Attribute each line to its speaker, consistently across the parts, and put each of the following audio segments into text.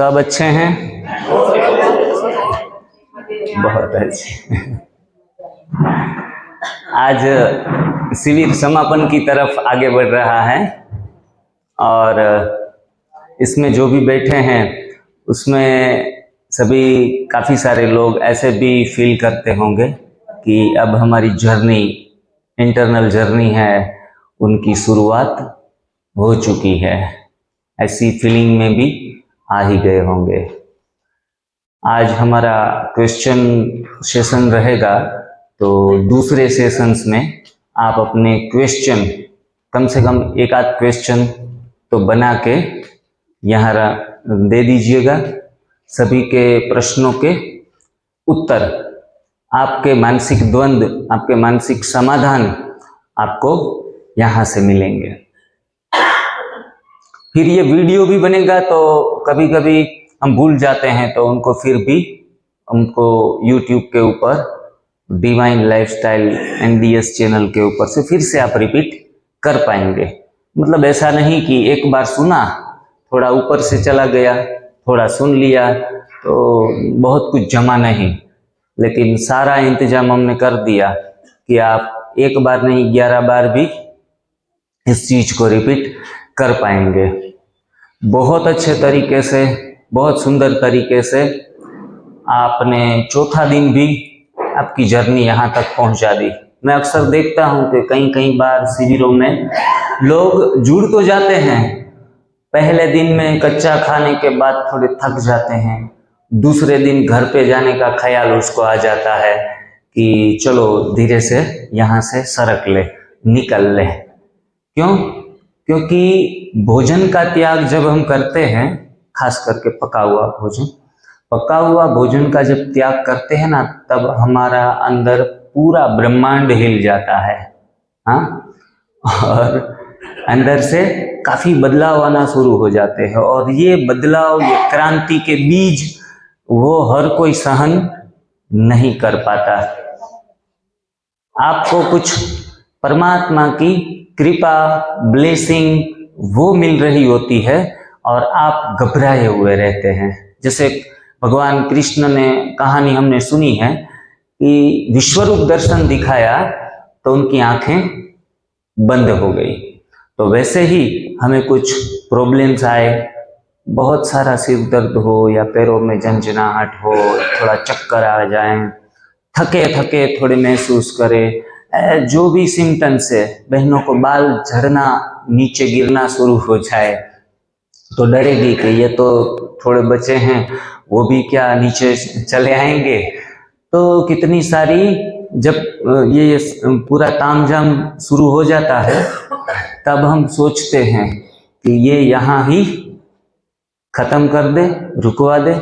Speaker 1: सब अच्छे हैं? बहुत अच्छे। आज शिविर समापन की तरफ आगे बढ़ रहा है और इसमें जो भी बैठे हैं उसमें सभी काफ़ी सारे लोग ऐसे भी फील करते होंगे कि अब हमारी जर्नी, इंटरनल जर्नी है, उनकी शुरुआत हो चुकी है। ऐसी फीलिंग में भी आ ही गए होंगे। आज हमारा क्वेश्चन सेशन रहेगा, तो दूसरे सेशंस में आप अपने क्वेश्चन कम से कम एक आध क्वेश्चन तो बना के यहाँ दे दीजिएगा। सभी के प्रश्नों के उत्तर, आपके मानसिक द्वंद्व, आपके मानसिक समाधान आपको यहाँ से मिलेंगे। फिर ये वीडियो भी बनेगा, तो कभी कभी हम भूल जाते हैं, तो उनको फिर भी हमको यूट्यूब के ऊपर डिवाइन लाइफस्टाइल NDS चैनल के ऊपर से फिर से आप रिपीट कर पाएंगे। मतलब ऐसा नहीं कि एक बार सुना, थोड़ा ऊपर से चला गया, थोड़ा सुन लिया, तो बहुत कुछ जमा नहीं, लेकिन सारा इंतजाम हमने कर दिया कि आप एक बार नहीं 11 बार भी इस चीज को रिपीट कर पाएंगे। बहुत अच्छे तरीके से, बहुत सुंदर तरीके से आपने चौथा दिन भी आपकी जर्नी यहाँ तक पहुँचा दी। मैं अक्सर देखता हूँ कि कई बार शिविरों में लोग जुड़ तो जाते हैं, पहले दिन में कच्चा खाने के बाद थोड़े थक जाते हैं, दूसरे दिन घर पे जाने का ख्याल उसको आ जाता है कि चलो धीरे से यहाँ से सरक ले, निकल ले। क्यों? क्योंकि भोजन का त्याग जब हम करते हैं, खास करके पका हुआ भोजन का जब त्याग करते हैं ना, तब हमारा अंदर पूरा ब्रह्मांड हिल जाता है। हाँ, और अंदर से काफी बदलाव आना शुरू हो जाते हैं, और ये बदलाव, ये क्रांति के बीज वो हर कोई सहन नहीं कर पाता। आपको कुछ परमात्मा की कृपा, ब्लेसिंग वो मिल रही होती है और आप घबराए हुए रहते हैं। जैसे भगवान कृष्ण ने कहानी हमने सुनी है कि विश्वरूप दर्शन दिखाया तो उनकी आंखें बंद हो गई। तो वैसे ही हमें कुछ प्रॉब्लम्स आए, बहुत सारा सिर दर्द हो या पैरों में झंझनाहट हो, थोड़ा चक्कर आ जाए, थके थके थोड़े महसूस करें, जो भी सिम्टम्स है, बहनों को बाल झड़ना, नीचे गिरना शुरू हो जाए, तो डरेगी कि ये तो थोड़े बच्चे हैं, वो भी क्या नीचे चले आएंगे। तो कितनी सारी, जब ये पूरा तामझाम शुरू हो जाता है, तब हम सोचते हैं कि ये यहाँ ही खत्म कर दे, रुकवा दे,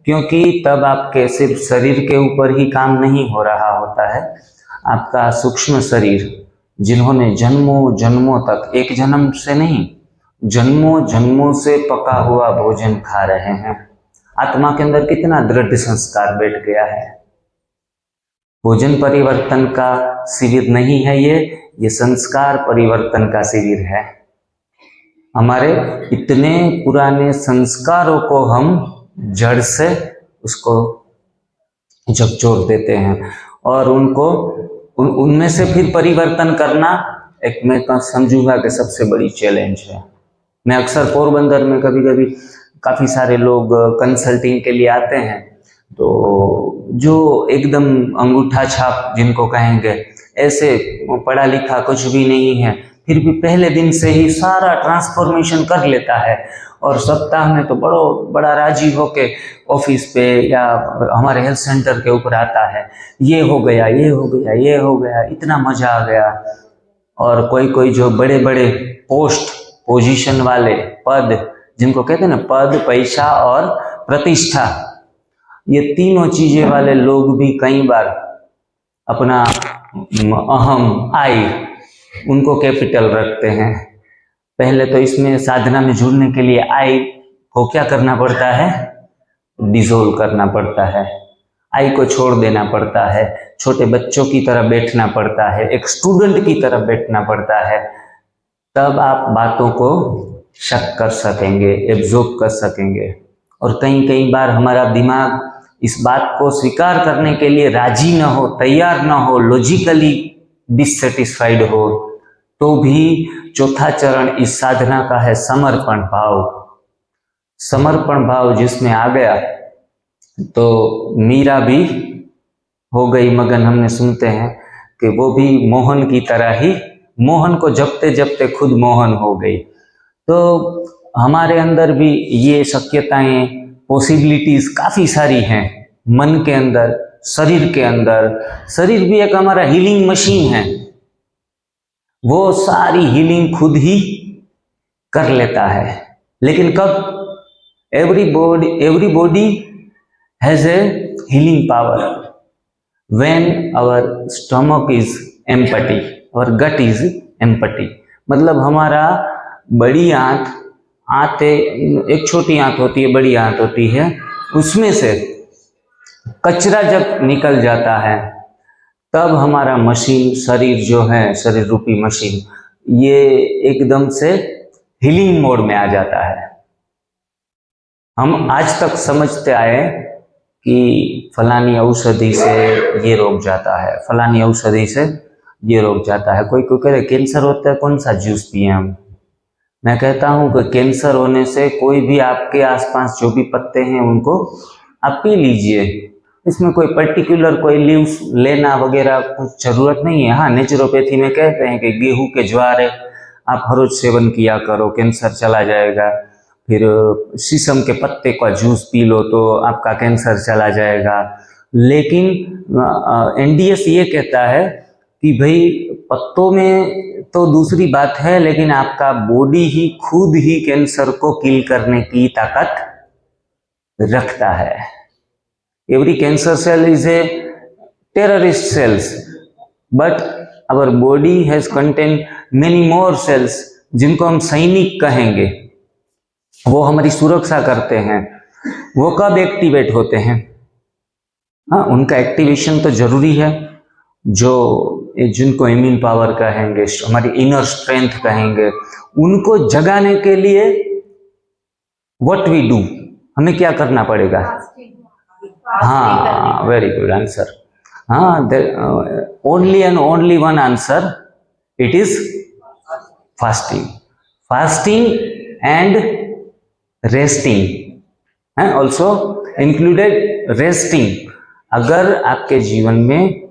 Speaker 1: क्योंकि तब आपके सिर्फ शरीर के ऊपर ही काम नहीं हो रहा होता है। आपका सूक्ष्म शरीर, जिन्होंने जन्मों जन्मों तक, एक जन्म से नहीं, जन्मों जन्मों से पका हुआ भोजन खा रहे हैं, आत्मा के अंदर कितना दृढ़ संस्कार बैठ गया है। भोजन परिवर्तन का शिविर नहीं है ये संस्कार परिवर्तन का शिविर है। हमारे इतने पुराने संस्कारों को हम जड़ से उसको झकझोर देते हैं, और उनको उनमें से फिर परिवर्तन करना एक, मैं तो समझूंगा कि सबसे बड़ी चैलेंज है। मैं अक्सर पोरबंदर में कभी कभी काफ़ी सारे लोग कंसल्टिंग के लिए आते हैं, तो जो एकदम अंगूठा छाप जिनको कहेंगे, ऐसे पढ़ा लिखा कुछ भी नहीं है, फिर भी पहले दिन से ही सारा ट्रांसफॉर्मेशन कर लेता है, और सप्ताह में तो बड़ा राजी होके ऑफिस पे या हमारे हेल्थ सेंटर के ऊपर आता है, ये हो गया, ये हो गया, ये हो गया, इतना मजा आ गया। और कोई जो बड़े बड़े पोजीशन वाले पद, जिनको कहते हैं ना, पद, पैसा और प्रतिष्ठा, ये तीनों चीजें वाले लोग भी कई बार अपना अहम, आई, उनको कैपिटल रखते हैं। पहले तो इसमें साधना में जुड़ने के लिए आई को क्या करना पड़ता है? डिसोल्व करना पड़ता है, आई को छोड़ देना पड़ता है, छोटे बच्चों की तरह बैठना पड़ता है, एक स्टूडेंट की तरह बैठना पड़ता है, तब आप बातों को शक कर सकेंगे, एब्जॉर्ब कर सकेंगे। और कई कई बार हमारा दिमाग इस बात को स्वीकार करने के लिए राजी न हो, तैयार न हो, लॉजिकली डिससेटिस्फाइड हो, तो भी चौथा चरण इस साधना का है समर्पण भाव। समर्पण भाव जिसमें आ गया तो मीरा भी हो गई मगन। हमने सुनते हैं कि वो भी मोहन की तरह ही, मोहन को जपते जपते खुद मोहन हो गई। तो हमारे अंदर भी ये शक्यताएं, पॉसिबिलिटीज काफ़ी सारी हैं, मन के अंदर, शरीर के अंदर। शरीर भी एक हमारा हीलिंग मशीन है, वो सारी हीलिंग खुद ही कर लेता है। लेकिन कब? everybody has a healing power when our stomach is empty, our gut is empty। मतलब हमारा बड़ी आंत एक छोटी आंत होती है, बड़ी आंत होती है, उसमें से कचरा जब निकल जाता है तब हमारा मशीन, शरीर जो है, शरीर रूपी मशीन, ये एकदम से हीलिंग मोड में आ जाता है। हम आज तक समझते आए कि फलानी औषधि से ये रोग जाता है, फलानी औषधि से ये रोग जाता है। कोई कोई कह रहे कैंसर होता है, कौन सा जूस पिए हम? मैं कहता हूँ कि कैंसर होने से कोई भी आपके आसपास जो भी पत्ते हैं उनको आप पी लीजिए, इसमें कोई पर्टिकुलर कोई लीव्स लेना वगैरह कुछ ज़रूरत नहीं है। हाँ, नेचुरोपैथी में कहते हैं कि गेहूं के ज्वार है, आप हर रोज सेवन किया करो, कैंसर चला जाएगा। फिर शीशम के पत्ते का जूस पी लो तो आपका कैंसर चला जाएगा। लेकिन एनडीएस ये कहता है कि भाई पत्तों में तो दूसरी बात है, लेकिन आपका बॉडी ही खुद ही कैंसर को किल करने की ताकत रखता है। Every cancer cell is a terrorist cells, but our body has contain many more cells, जिनको हम सैनिक कहेंगे, वो हमारी सुरक्षा करते हैं। वो कब एक्टिवेट होते हैं? हाँ, उनका एक्टिवेशन तो जरूरी है। जिनको इम्यून पावर कहेंगे, हमारी इनर स्ट्रेंथ कहेंगे, उनको जगाने के लिए व्हाट वी डू, हमें क्या करना पड़ेगा? हाँ, वेरी गुड आंसर। हाँ, only and only one answer, it is fasting. Fasting and resting, also included resting. अगर आपके जीवन में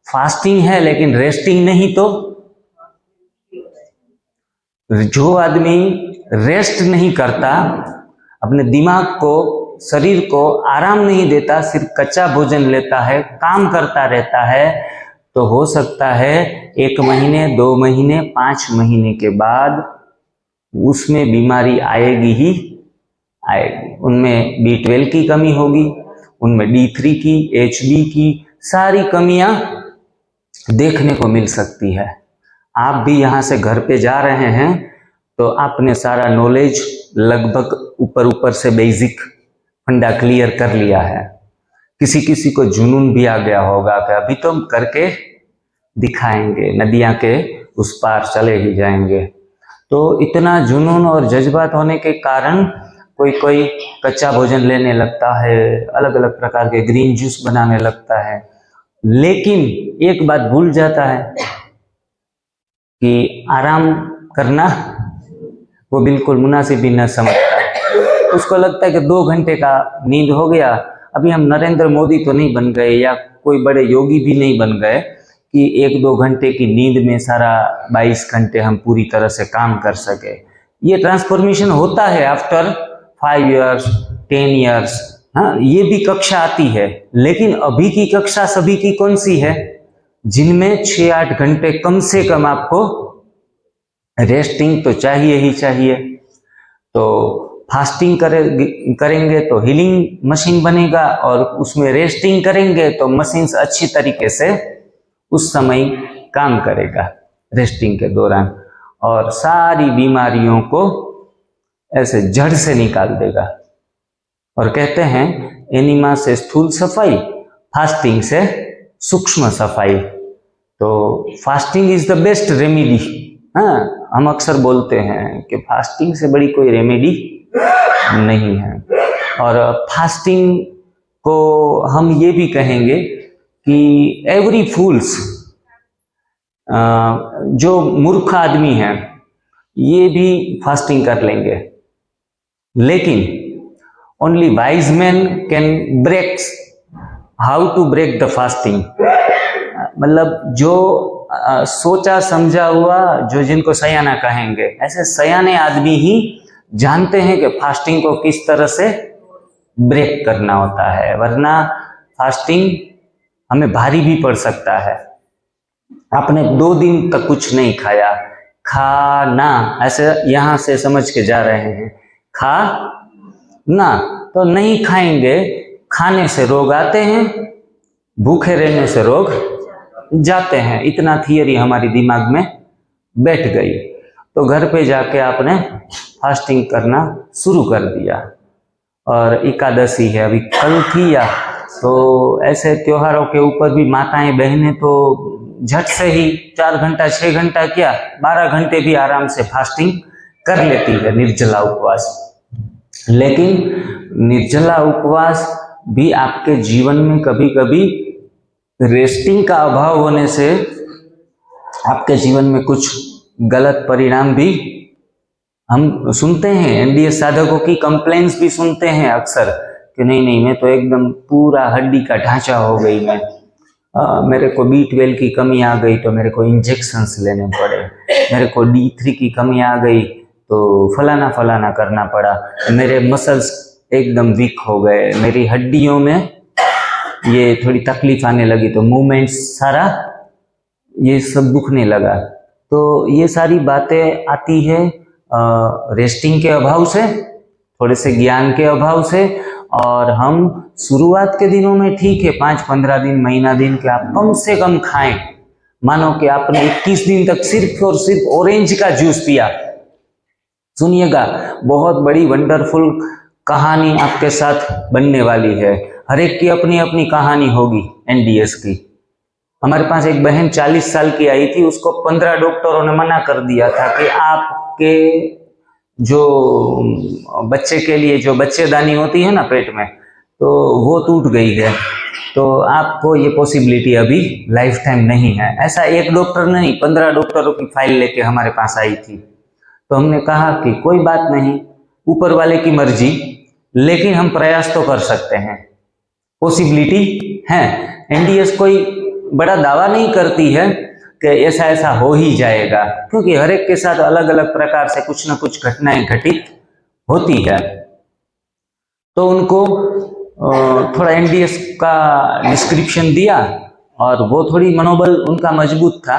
Speaker 1: फास्टिंग है लेकिन रेस्टिंग नहीं, तो जो आदमी रेस्ट नहीं करता, अपने दिमाग को, शरीर को आराम नहीं देता, सिर्फ कच्चा भोजन लेता है, काम करता रहता है, तो हो सकता है 1 महीने, 2 महीने, 5 महीने के बाद उसमें बीमारी आएगी ही आएगी। उनमें B12 की कमी होगी, उनमें D3 की, HB की, सारी कमियां देखने को मिल सकती है। आप भी यहाँ से घर पे जा रहे हैं तो आपने सारा नॉलेज लगभग ऊपर से बेसिक फंडा क्लियर कर लिया है। किसी किसी को जुनून भी आ गया होगा कि अभी तो हम करके दिखाएंगे, नदियाँ के उस पार चले ही जाएंगे। तो इतना जुनून और जज्बात होने के कारण कोई कच्चा भोजन लेने लगता है, अलग अलग प्रकार के ग्रीन जूस बनाने लगता है, लेकिन एक बात भूल जाता है कि आराम करना वो बिल्कुल मुनासिब भी न समझता है। उसको लगता है कि 2 घंटे का नींद हो गया, अभी हम नरेंद्र मोदी तो नहीं बन गए या कोई बड़े योगी भी नहीं बन गए कि 1-2 घंटे की नींद में सारा 22 घंटे हम पूरी तरह से काम कर सके। ये ट्रांसफॉर्मेशन होता है आफ्टर 5 years, 10 years। हाँ, ये भी कक्षा आती है, लेकिन अभी की कक्षा सभी की कौन सी है? जिनमें 6-8 घंटे कम से कम आपको रेस्टिंग तो चाहिए ही चाहिए। तो फास्टिंग करेंगे तो हीलिंग मशीन बनेगा, और उसमें रेस्टिंग करेंगे तो मशीन अच्छी तरीके से उस समय काम करेगा रेस्टिंग के दौरान, और सारी बीमारियों को ऐसे जड़ से निकाल देगा। और कहते हैं एनिमा से स्थूल सफाई, फास्टिंग से सूक्ष्म सफाई। तो fasting is the best remedy. हाँ, हम अक्सर बोलते हैं कि फास्टिंग से बड़ी कोई रेमेडी नहीं है। और फास्टिंग को हम ये भी कहेंगे कि एवरी फूल्स, जो मूर्ख आदमी है ये भी फास्टिंग कर लेंगे, लेकिन only wise man can break, how to break the fasting. मतलब जो सोचा समझा हुआ, जो जिनको सयाना कहेंगे, ऐसे सयाने आदमी ही जानते हैं कि फास्टिंग को किस तरह से ब्रेक करना होता है, वरना फास्टिंग हमें भारी भी पड़ सकता है। आपने 2 दिन तक कुछ नहीं खाया, खाना ऐसे यहां से समझ के जा रहे हैं, खा ना, तो नहीं खाएंगे, खाने से रोग आते हैं, भूखे रहने से रोग जाते हैं। इतना थियरी हमारी दिमाग में बैठ गई, तो घर पे जाके आपने फास्टिंग करना शुरू कर दिया। और एकादशी है, अभी कल थी या, तो ऐसे त्योहारों के ऊपर भी माताएं बहनें तो झट से ही 4 घंटा 6 घंटा क्या 12 घंटे भी आराम से फास्टिंग कर लेती है, निर्जला उपवास। लेकिन निर्जला उपवास भी आपके जीवन में कभी कभी रेस्टिंग का अभाव होने से आपके जीवन में कुछ गलत परिणाम भी हम सुनते हैं। एनडीएस साधकों की कंप्लेंट्स भी सुनते हैं अक्सर कि नहीं मैं तो एकदम पूरा हड्डी का ढांचा हो गई, मेरे को B12 की कमी आ गई तो मेरे को इंजेक्शंस लेने पड़े, मेरे को D3 की कमी आ गई तो फलाना फलाना करना पड़ा, मेरे मसल्स एकदम वीक हो गए, मेरी हड्डियों में ये थोड़ी तकलीफ आने लगी, तो मूवमेंट सारा ये सब दुखने लगा। तो ये सारी बातें आती है रेस्टिंग के अभाव से, थोड़े से ज्ञान के अभाव से। और हम शुरुआत के दिनों में ठीक है 5-15 दिन, महीना दिन के आप कम से कम खाएं। मानो कि आपने 21 दिन तक सिर्फ और सिर्फ ऑरेंज का जूस पिया, सुनिएगा बहुत बड़ी वंडरफुल कहानी आपके साथ बनने वाली है। हर एक की अपनी अपनी कहानी होगी एनडीएस की। हमारे पास एक बहन 40 साल की आई थी, उसको 15 डॉक्टरों ने मना कर दिया था कि आपके जो बच्चे के लिए जो बच्चेदानी होती है ना पेट में, तो वो टूट गई है, तो आपको ये पॉसिबिलिटी अभी लाइफ टाइम नहीं है। ऐसा एक डॉक्टर नहीं, 15 डॉक्टरों की फाइल लेके हमारे पास आई थी। तो हमने कहा कि कोई बात नहीं, ऊपर वाले की मर्जी, लेकिन हम प्रयास तो कर सकते हैं, पॉसिबिलिटी है। एनडीएस कोई बड़ा दावा नहीं करती है कि ऐसा ऐसा हो ही जाएगा, क्योंकि हर एक के साथ अलग अलग प्रकार से कुछ ना कुछ घटनाएं घटित होती है। तो उनको थोड़ा एनडीएस का डिस्क्रिप्शन दिया और वो थोड़ी मनोबल उनका मजबूत था,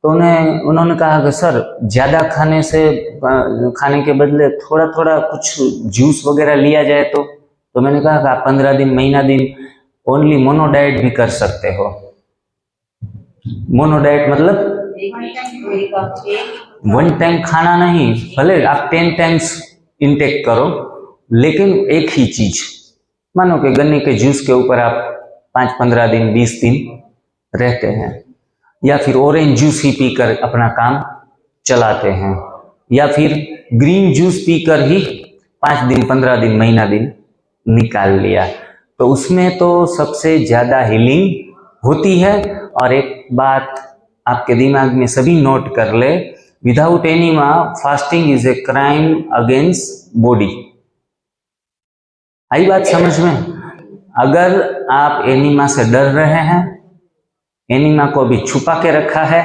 Speaker 1: तो उन्होंने कहा कि सर ज़्यादा खाने के बदले थोड़ा थोड़ा कुछ जूस वगैरह लिया जाए तो मैंने कहा कि आप 15 दिन महीना दिन ओनली मोनो डाइट भी कर सकते हो। मोनो डाइट मतलब 1 टाइम खाना नहीं, भले आप 10 टाइम्स इनटेक करो, लेकिन एक ही चीज, मानो कि गन्ने के जूस के ऊपर आप 5-15 दिन 20 दिन रहते हैं, या फिर ऑरेंज जूस ही पीकर अपना काम चलाते हैं, या फिर ग्रीन जूस पीकर ही 5 दिन 15 दिन महीना दिन निकाल लिया, तो उसमें तो सबसे ज्यादा हीलिंग होती है। और एक बात आपके दिमाग में सभी नोट कर ले, without enema fasting is a crime against body. आई बात समझ में? अगर आप एनीमा से डर रहे हैं, एनीमा को भी छुपा के रखा है,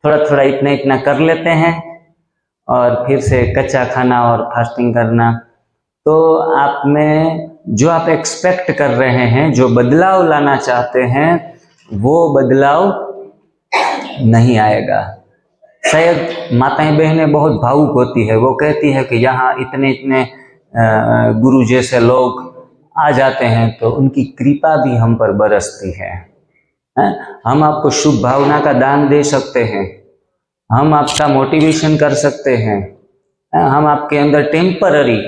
Speaker 1: थोड़ा थोड़ा इतना इतना कर लेते हैं और फिर से कच्चा खाना और फास्टिंग करना, तो आप में जो आप एक्सपेक्ट कर रहे हैं, जो बदलाव लाना चाहते हैं, वो बदलाव नहीं आएगा। शायद माताएं बहनें बहुत भावुक होती है, वो कहती है कि यहाँ इतने इतने गुरु जैसे लोग आ जाते हैं तो उनकी कृपा भी हम पर बरसती है। हम आपको शुभ भावना का दान दे सकते हैं, हम आपका मोटिवेशन कर सकते हैं, हम आपके अंदर टेम्पररी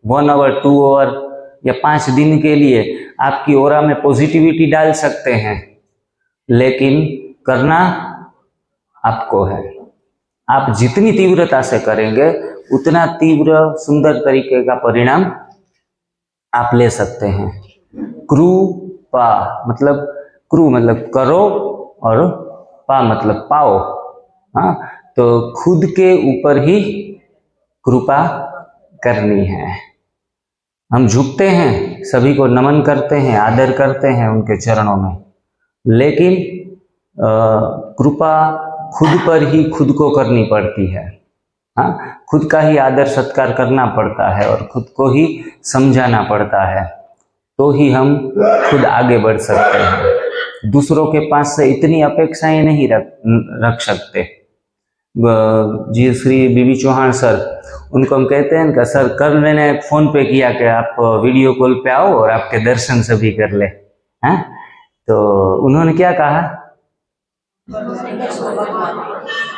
Speaker 1: 1 आवर 2 आवर या 5 दिन के लिए आपकी ऑरा में पॉजिटिविटी डाल सकते हैं, लेकिन करना आपको है। आप जितनी तीव्रता से करेंगे उतना तीव्र सुंदर तरीके का परिणाम आप ले सकते हैं। कृपा मतलब क्रू मतलब करो और पा मतलब पाओ। हाँ, तो खुद के ऊपर ही कृपा करनी है। हम झुकते हैं, सभी को नमन करते हैं, आदर करते हैं उनके चरणों में, लेकिन कृपा खुद पर ही खुद को करनी पड़ती है। हाँ, खुद का ही आदर सत्कार करना पड़ता है और खुद को ही समझाना पड़ता है, तो ही हम खुद आगे बढ़ सकते हैं। दूसरों के पास से इतनी अपेक्षाएं नहीं रख सकते। जी श्री बीबी चौहान सर, उनको हम कहते हैं कि सर कल मैंने फ़ोन पे किया कि आप वीडियो कॉल पे आओ और आपके दर्शन सभी कर ले। हैं, तो उन्होंने क्या कहा?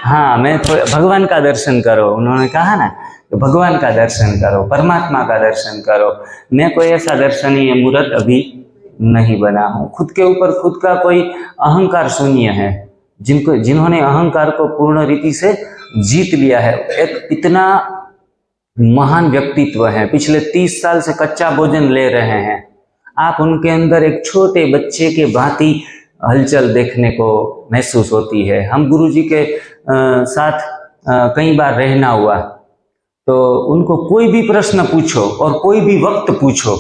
Speaker 1: हाँ, मैं तो भगवान का दर्शन करो, उन्होंने कहा ना, तो भगवान का दर्शन करो, परमात्मा का दर्शन करो। मैं कोई ऐसा दर्शनीय मूर्त अभी नहीं बना हूँ। खुद के ऊपर खुद का कोई अहंकार शून्य है। जिन्होंने अहंकार को पूर्ण रीति से जीत लिया है, एक इतना महान व्यक्तित्व है, पिछले 30 साल से कच्चा भोजन ले रहे हैं। आप उनके अंदर एक छोटे बच्चे के भांति हलचल देखने को महसूस होती है। हम गुरुजी के साथ कई बार रहना हुआ, तो उनको कोई भी प्रश्न पूछो और कोई भी वक्त पूछो,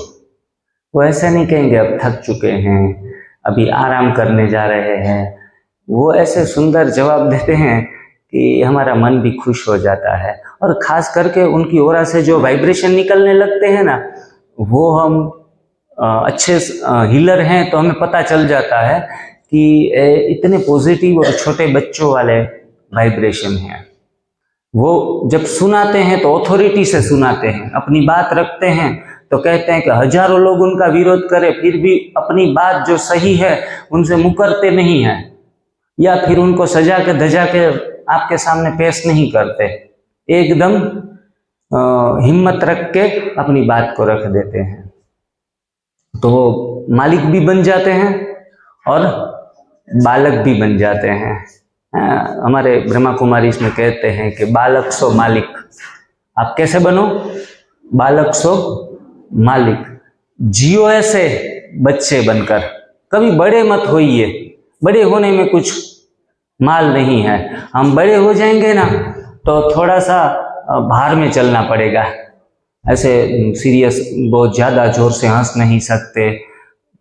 Speaker 1: वो ऐसे नहीं कहेंगे अब थक चुके हैं, अभी आराम करने जा रहे हैं। वो ऐसे सुंदर जवाब देते हैं कि हमारा मन भी खुश हो जाता है। और खास करके उनकी ओरा से जो वाइब्रेशन निकलने लगते हैं ना, वो हम अच्छे हीलर हैं तो हमें पता चल जाता है कि इतने पॉजिटिव और छोटे बच्चों वाले वाइब्रेशन हैं। वो जब सुनाते हैं तो ऑथोरिटी से सुनाते हैं, अपनी बात रखते हैं तो कहते हैं कि हजारों लोग उनका विरोध करें फिर भी अपनी बात जो सही है उनसे मुकरते नहीं हैं, या फिर उनको सजा के धजा के आपके सामने पेश नहीं करते, एकदम हिम्मत रख के अपनी बात को रख देते हैं। तो वो मालिक भी बन जाते हैं और बालक भी बन जाते हैं। हमारे ब्रह्मा कुमारी इसमें कहते हैं कि बालक सो मालिक। आप कैसे बनो? बालक सो मालिक। जियो ऐसे बच्चे बनकर, कभी बड़े मत होइए, बड़े होने में कुछ माल नहीं है। हम बड़े हो जाएंगे ना तो थोड़ा सा भार में चलना पड़ेगा, ऐसे सीरियस बहुत ज़्यादा जोर से हंस नहीं सकते,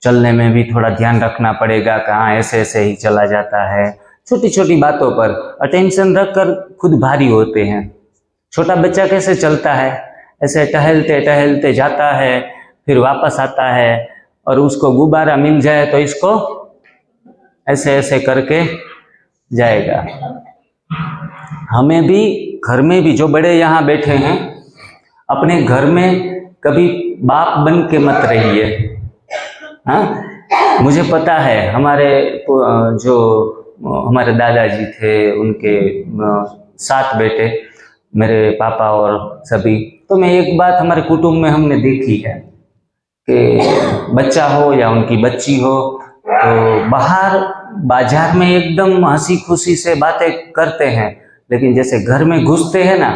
Speaker 1: चलने में भी थोड़ा ध्यान रखना पड़ेगा, कहाँ ऐसे ऐसे ही चला जाता है। छोटी छोटी बातों पर अटेंशन रखकर खुद भारी होते हैं। छोटा बच्चा कैसे चलता है? ऐसे टहलते टहलते जाता है, फिर वापस आता है, और उसको गुब्बारा मिल जाए तो इसको ऐसे ऐसे करके जाएगा। हमें भी घर में भी, जो बड़े यहाँ बैठे हैं, अपने घर में कभी बाप बन के मत रहिए। हाँ, मुझे पता है हमारे जो हमारे दादाजी थे, उनके 7 बेटे, मेरे पापा और सभी। तो मैं एक बात हमारे कुटुंब में हमने देखी है कि बच्चा हो या उनकी बच्ची हो, तो बाहर बाजार में एकदम हंसी खुशी से बातें करते हैं, लेकिन जैसे घर में घुसते हैं ना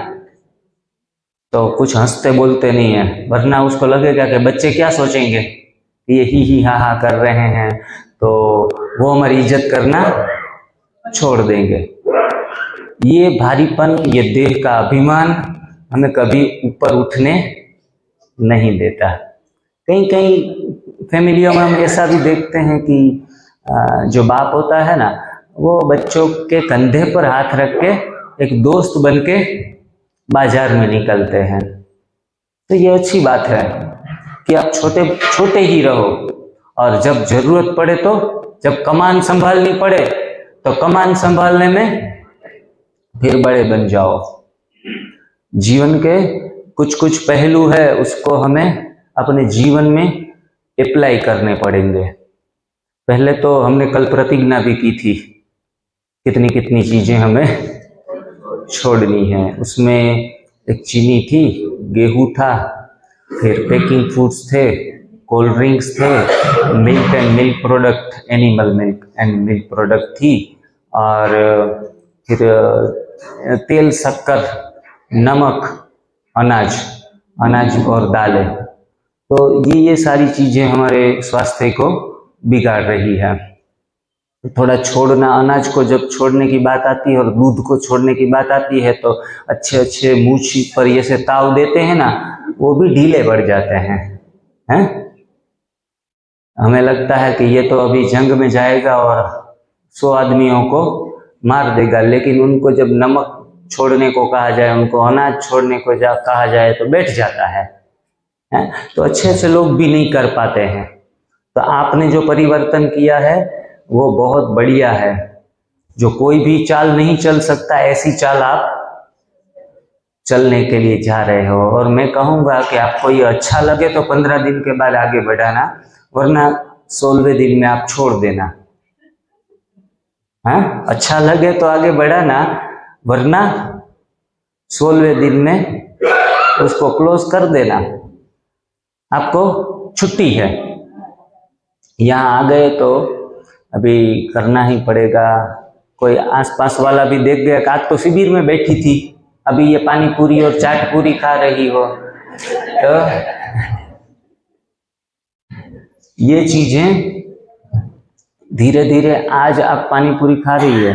Speaker 1: तो कुछ हंसते बोलते नहीं है, वरना उसको लगेगा कि बच्चे क्या सोचेंगे, ये ही हा हा कर रहे हैं, तो वो हमारी इज्जत करना छोड़ देंगे। ये भारीपन, ये देह का अभिमान हमें कभी ऊपर उठने नहीं देता। कहीं कहीं फैमिलियों में हम ऐसा भी देखते हैं कि जो बाप होता है ना, वो बच्चों के कंधे पर हाथ रख के एक दोस्त बन के बाजार में निकलते हैं। तो ये अच्छी बात है कि आप छोटे छोटे ही रहो, और जब जरूरत पड़े तो, जब कमान संभालनी पड़े तो कमान संभालने में फिर बड़े बन जाओ। जीवन के कुछ कुछ पहलू है, उसको हमें अपने जीवन में अप्लाई करने पड़ेंगे। पहले तो हमने कल प्रतिज्ञा भी की थी, कितनी कितनी चीजें हमें छोड़नी है। उसमें एक चीनी थी, गेहूं था, फिर पैकिंग फूड्स थे, कोल्ड ड्रिंक्स थे, milk and milk product, animal milk and milk product थी, और फिर तेल, शक्कर, नमक, अनाज और दालें, तो ये सारी चीजें हमारे स्वास्थ्य को बिगाड़ रही है। थोड़ा छोड़ना, अनाज को जब छोड़ने की बात आती है और दूध को छोड़ने की बात आती है तो अच्छे अच्छे मूछ पर ये से ताव देते हैं ना, वो भी ढीले पड़ जाते हैं। हमें लगता है कि ये तो अभी जंग में जाएगा और 100 आदमियों को मार देगा, लेकिन उनको जब नमक छोड़ने को कहा जाए, उनको अनाज छोड़ने को कहा जाए तो बैठ जाता है। तो अच्छे से लोग भी नहीं कर पाते हैं। तो आपने जो परिवर्तन किया है वो बहुत बढ़िया है। जो कोई भी चाल नहीं चल सकता, ऐसी चाल आप चलने के लिए जा रहे हो। और मैं कहूँगा कि आपको ये अच्छा लगे तो 15 दिन के बाद आगे बढ़ाना, वरना 16वें दिन में आप छोड़ देना। अच्छा लगे तो आगे बढ़ाना, वरना 16वें दिन में उसको क्लोज कर देना। आपको छुट्टी है, यहाँ आ गए तो अभी करना ही पड़ेगा। कोई आसपास वाला भी देख गया कि आज तो शिविर में बैठी थी, अभी ये पानी पूरी और चाट पूरी खा रही हो, तो ये चीजें धीरे धीरे, आज आप पानी पूरी खा रही है,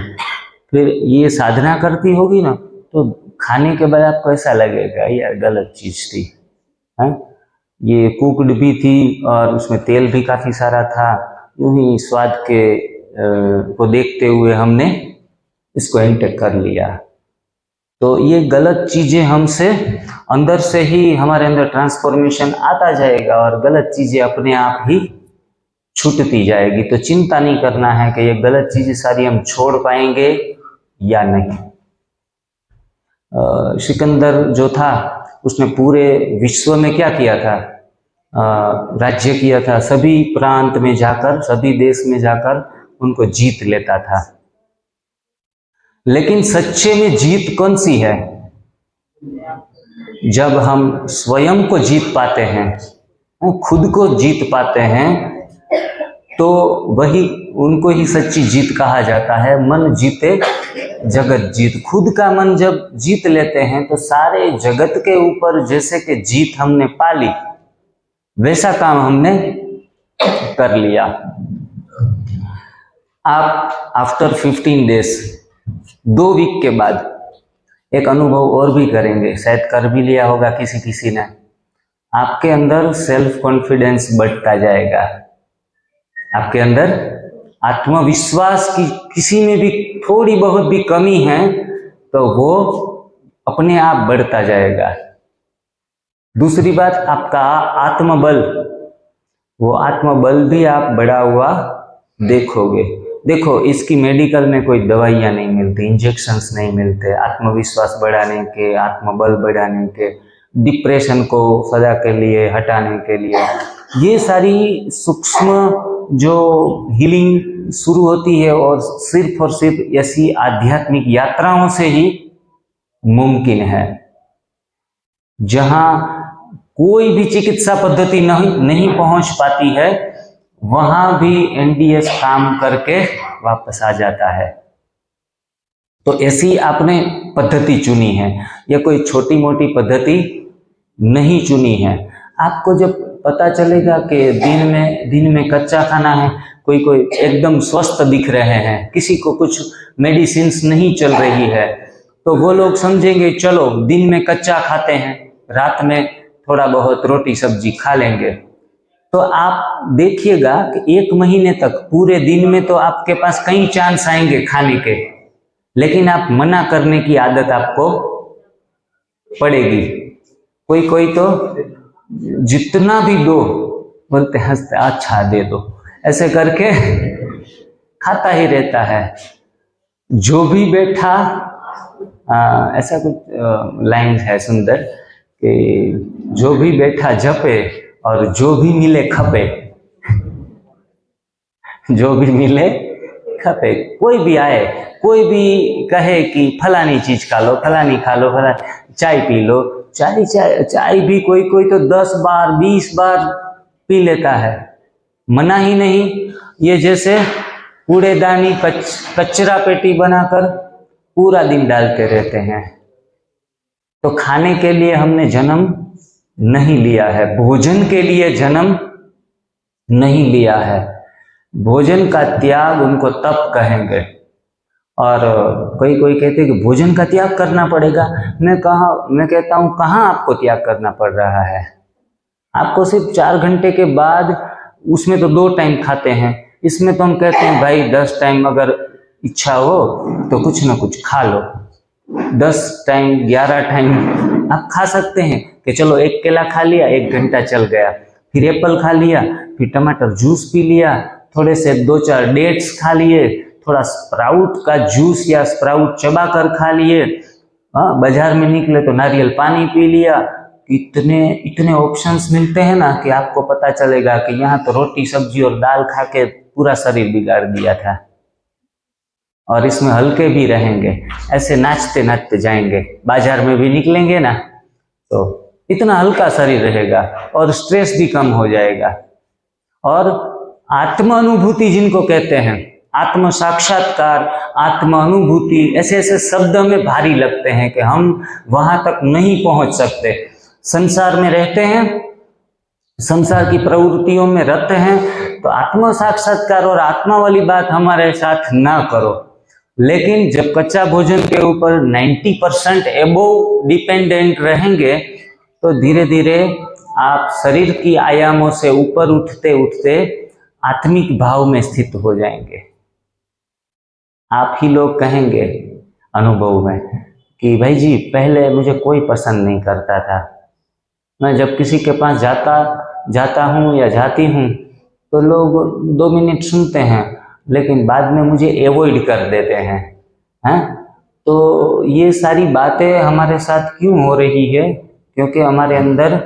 Speaker 1: फिर ये साधना करती होगी ना, तो खाने के बाद आपको ऐसा लगेगा यार गलत चीज थी। ये कुकड भी थी और उसमें तेल भी काफी सारा था। यूं ही स्वाद के को देखते हुए हमने इसको इंटेक कर लिया। तो ये गलत चीजें हमसे अंदर से ही, हमारे अंदर ट्रांसफॉर्मेशन आता जाएगा और गलत चीजें अपने आप ही छूटती जाएगी। तो चिंता नहीं करना है कि ये गलत चीजें सारी हम छोड़ पाएंगे या नहीं। सिकंदर जो था उसने पूरे विश्व में क्या किया था, राज्य किया था, सभी प्रांत में जाकर, सभी देश में जाकर उनको जीत लेता था। लेकिन सच्चे में जीत कौन सी है? जब हम स्वयं को जीत पाते हैं, खुद को जीत पाते हैं, तो वही, उनको ही सच्ची जीत कहा जाता है। मन जीते जगत जीत। खुद का मन जब जीत लेते हैं तो सारे जगत के ऊपर जैसे कि जीत हमने पा ली, वैसा काम हमने कर लिया। आप आफ्टर 15 डेज, 2 वीक के बाद एक अनुभव और भी करेंगे, शायद कर भी लिया होगा किसी किसी ने। आपके अंदर सेल्फ कॉन्फिडेंस बढ़ता जाएगा, आपके अंदर आत्मविश्वास की किसी में भी थोड़ी बहुत भी कमी है तो वो अपने आप बढ़ता जाएगा। दूसरी बात, आपका आत्मबल, वो आत्मबल भी आप बढ़ा हुआ देखोगे। देखो, इसकी मेडिकल में कोई दवाइयाँ नहीं मिलती, इंजेक्शंस नहीं मिलते आत्मविश्वास बढ़ाने के, आत्मबल बढ़ाने के, डिप्रेशन को सदा के लिए हटाने के लिए। ये सारी सूक्ष्म जो हीलिंग शुरू होती है और सिर्फ ऐसी आध्यात्मिक यात्राओं से ही मुमकिन है, जहां कोई भी चिकित्सा पद्धति नहीं पहुंच पाती है, वहां भी एनडीएस काम करके वापस आ जाता है। तो ऐसी आपने पद्धति चुनी है, यह कोई छोटी मोटी पद्धति नहीं चुनी है। आपको जब पता चलेगा कि दिन में कच्चा खाना है, कोई एकदम स्वस्थ दिख रहे हैं, किसी को कुछ मेडिसिन्स नहीं चल रही है, तो वो लोग समझेंगे चलो दिन में कच्चा खाते हैं, रात में थोड़ा बहुत रोटी सब्जी खा लेंगे। तो आप देखिएगा कि 1 महीने तक पूरे दिन में तो आपके पास कई चांस आएंगे खाने के, लेकिन आप मना करने की आदत आपको पड़ेगी। कोई तो जितना भी दो बोलते हंसते, अच्छा दे दो, ऐसे करके खाता ही रहता है। जो भी बैठा, ऐसा कुछ लाइन है सुंदर कि जो भी बैठा जपे और जो भी मिले खपे। जो भी मिले खपे। कोई भी आए, कोई भी कहे कि फलानी चीज खा लो, फलानी खा लो, फलानी चाय पी लो, चाय भी कोई तो 10 बार 20 बार पी लेता है, मना ही नहीं। ये जैसे कूड़ेदानी कचरा पेटी बनाकर पूरा दिन डालते रहते हैं। तो खाने के लिए हमने जन्म नहीं लिया है, भोजन के लिए जन्म नहीं लिया है। भोजन का त्याग उनको तप कहेंगे। और कोई कोई कहते हैं कि भोजन का त्याग करना पड़ेगा। मैं कहता हूँ कहाँ आपको त्याग करना पड़ रहा है? आपको सिर्फ 4 घंटे के बाद, उसमें तो 2 टाइम खाते हैं, इसमें तो हम कहते हैं भाई 10 टाइम अगर इच्छा हो तो कुछ ना कुछ खा लो। 10 टाइम 11 टाइम आप खा सकते हैं कि चलो 1 केला खा लिया, 1 घंटा चल गया, फिर एप्पल खा लिया, फिर टमाटर जूस पी लिया, थोड़े से 2-4 डेट्स खा लिए, थोड़ा स्प्राउट का जूस या स्प्राउट चबा कर खा लिए, बाजार में निकले तो नारियल पानी पी लिया। इतने ऑप्शंस मिलते हैं ना कि आपको पता चलेगा कि यहाँ तो रोटी सब्जी और दाल खा के पूरा शरीर बिगाड़ दिया था, और इसमें हल्के भी रहेंगे, ऐसे नाचते नाचते जाएंगे, बाजार में भी निकलेंगे ना तो इतना हल्का शरीर रहेगा और स्ट्रेस भी कम हो जाएगा। और आत्म अनुभूति जिनको कहते हैं, आत्म साक्षात्कार, आत्म अनुभूति, ऐसे ऐसे शब्द में भारी लगते हैं कि हम वहां तक नहीं पहुंच सकते। संसार में रहते हैं, संसार की प्रवृत्तियों में रत हैं, तो आत्म साक्षात्कार और आत्मा वाली बात हमारे साथ ना करो। लेकिन जब कच्चा भोजन के ऊपर 90% एबोव डिपेंडेंट रहेंगे तो धीरे धीरे आप शरीर की आयामों से ऊपर उठते उठते आत्मिक भाव में स्थित हो जाएंगे। आप ही लोग कहेंगे अनुभव में कि भाई जी पहले मुझे कोई पसंद नहीं करता था, मैं जब किसी के पास जाता हूँ या जाती हूँ तो लोग 2 मिनट सुनते हैं लेकिन बाद में मुझे एवॉइड कर देते हैं। तो ये सारी बातें हमारे साथ क्यों हो रही है? क्योंकि हमारे अंदर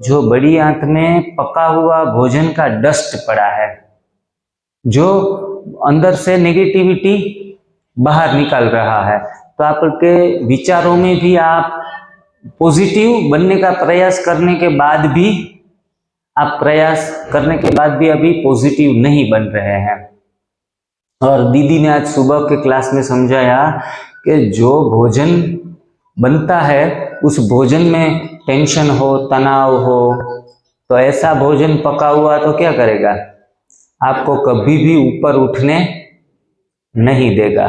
Speaker 1: जो बड़ी आंत में पका हुआ भोजन का डस्ट पड़ा है, जो अंदर से नेगेटिविटी बाहर निकाल रहा है। तो आपके विचारों में भी आप पॉजिटिव बनने का प्रयास करने के बाद भी अभी पॉजिटिव नहीं बन रहे हैं। और दीदी ने आज सुबह के क्लास में समझाया कि जो भोजन बनता है उस भोजन में टेंशन हो, तनाव हो, तो ऐसा भोजन पका हुआ तो क्या करेगा? आपको कभी भी ऊपर उठने नहीं देगा।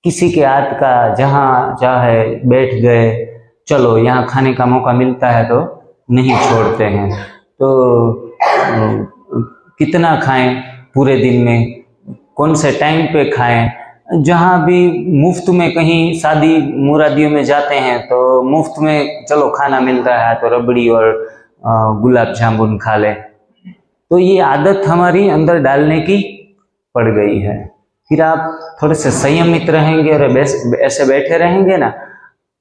Speaker 1: किसी के हाथ का जहाँ चाहे बैठ गए, चलो यहाँ खाने का मौका मिलता है तो नहीं छोड़ते हैं। तो कितना खाएं पूरे दिन में, कौन से टाइम पे खाएं? जहाँ भी मुफ्त में कहीं शादी मुरादियों में जाते हैं तो मुफ्त में चलो खाना मिल रहा है तो रबड़ी और गुलाब जामुन खा ले। तो ये आदत हमारी अंदर डालने की पड़ गई है। फिर आप थोड़े से संयमित रहेंगे और ऐसे बैठे रहेंगे ना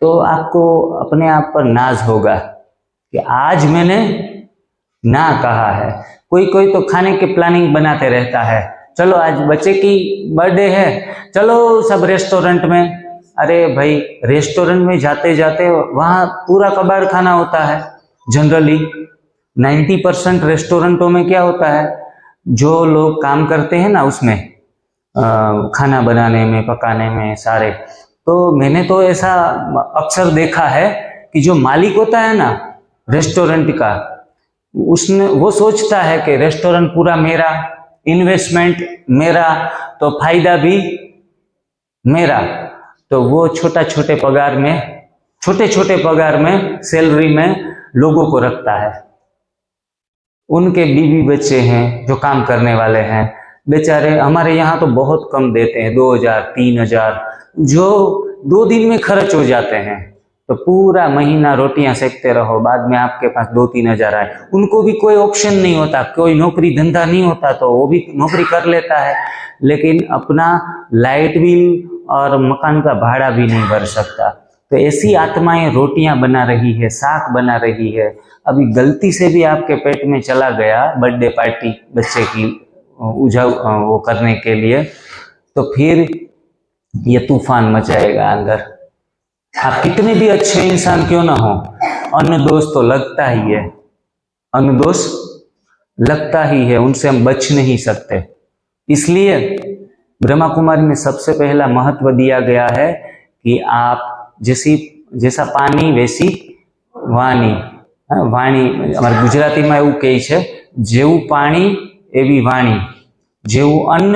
Speaker 1: तो आपको अपने आप पर नाज होगा कि आज मैंने ना कहा है। कोई तो खाने की प्लानिंग बनाते रहता है, चलो आज बच्चे की बर्थडे है, चलो सब रेस्टोरेंट में। अरे भाई रेस्टोरेंट में जाते जाते वहाँ पूरा कबाड़ खाना होता है। जनरली 90% रेस्टोरेंटों में क्या होता है, जो लोग काम करते हैं ना उसमें खाना बनाने में, पकाने में सारे, तो मैंने तो ऐसा अक्सर देखा है कि जो मालिक होता है ना रेस्टोरेंट का, वो सोचता है कि रेस्टोरेंट पूरा मेरा, इन्वेस्टमेंट मेरा, तो फायदा भी मेरा। तो वो छोटे छोटे पगार में सैलरी में लोगों को रखता है। उनके बीवी बच्चे हैं जो काम करने वाले हैं, बेचारे हमारे यहाँ तो बहुत कम देते हैं, 2000-3000, जो 2 दिन में खर्च हो जाते हैं। तो पूरा महीना रोटियां सेकते रहो, बाद में आपके पास 2-3 हजार आए। उनको भी कोई ऑप्शन नहीं होता, कोई नौकरी धंधा नहीं होता तो वो भी नौकरी कर लेता है, लेकिन अपना लाइट बिल और मकान का भाड़ा भी नहीं भर सकता। तो ऐसी आत्माएं रोटियां बना रही है, साग बना रही है। अभी गलती से भी आपके पेट में चला गया बर्थडे पार्टी बच्चे की वो करने के लिए, तो फिर ये तूफान मचाएगा अंदर। आप कितने भी अच्छे इंसान क्यों ना हो, अन्न दोष तो लगता ही है, अन्न दोष लगता ही है, उनसे हम बच नहीं सकते। इसलिए ब्रह्मा कुमारी में सबसे पहला महत्व दिया गया है कि आप जैसा पानी वैसी वाणी, વાણી અમારા ગુજરાતીમાં એવું કહે છે, જેવું પાણી એવી વાણી, જેવું અન્ન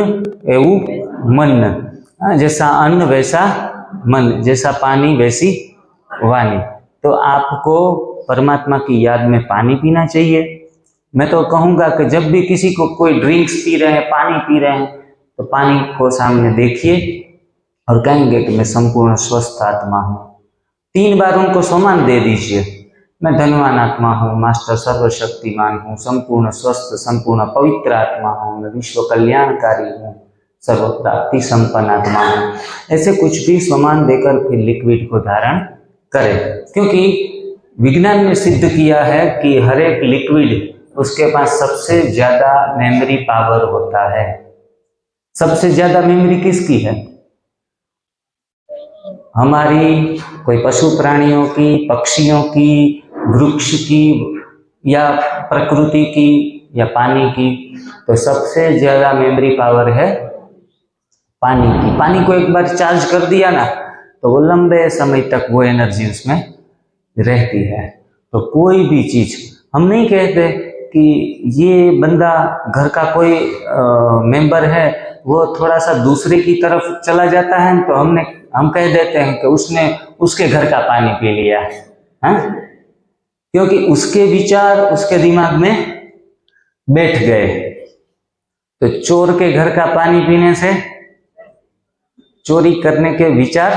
Speaker 1: એવું મન, जैसा अन्न वैसा मन, जैसा पानी वैसी वाणी। तो आपको परमात्मा की याद में पानी पीना चाहिए। मैं तो कहूँगा कि जब भी किसी को कोई ड्रिंक्स पी रहे हैं, पानी पी रहे हैं, तो पानी को सामने देखिए और कहेंगे कि मैं संपूर्ण स्वस्थ आत्मा हूँ। 3 बार उनको सम्मान दे दीजिए, मैं धनवान आत्मा हूँ, मास्टर सर्वशक्तिमान हूँ, संपूर्ण स्वस्थ संपूर्ण पवित्र आत्मा हूँ, मैं विश्व कल्याणकारी हूँ, सर्व प्राप्ति संपन्न आत्मा हूँ। ऐसे कुछ भी सम्मान देकर फिर लिक्विड को धारण करें, क्योंकि विज्ञान ने सिद्ध किया है कि हर एक लिक्विड उसके पास सबसे ज्यादा मेमोरी पावर होता है। सबसे ज्यादा मेमोरी किसकी है? हमारी, कोई पशु प्राणियों की, पक्षियों की, वृक्ष की, या प्रकृति की, या पानी की। तो सबसे ज्यादा मेमोरी पावर है पानी की। पानी को एक बार चार्ज कर दिया ना, तो वो लंबे समय तक वो एनर्जी उसमें रहती है। तो कोई भी चीज, हम नहीं कहते कि ये बंदा घर का कोई मेंबर है, वो थोड़ा सा दूसरे की तरफ चला जाता है, तो हम कह देते हैं कि उसने उसके घर का पानी पी लिया है, क्योंकि उसके विचार उसके दिमाग में बैठ गए। तो चोर के घर का पानी पीने से चोरी करने के विचार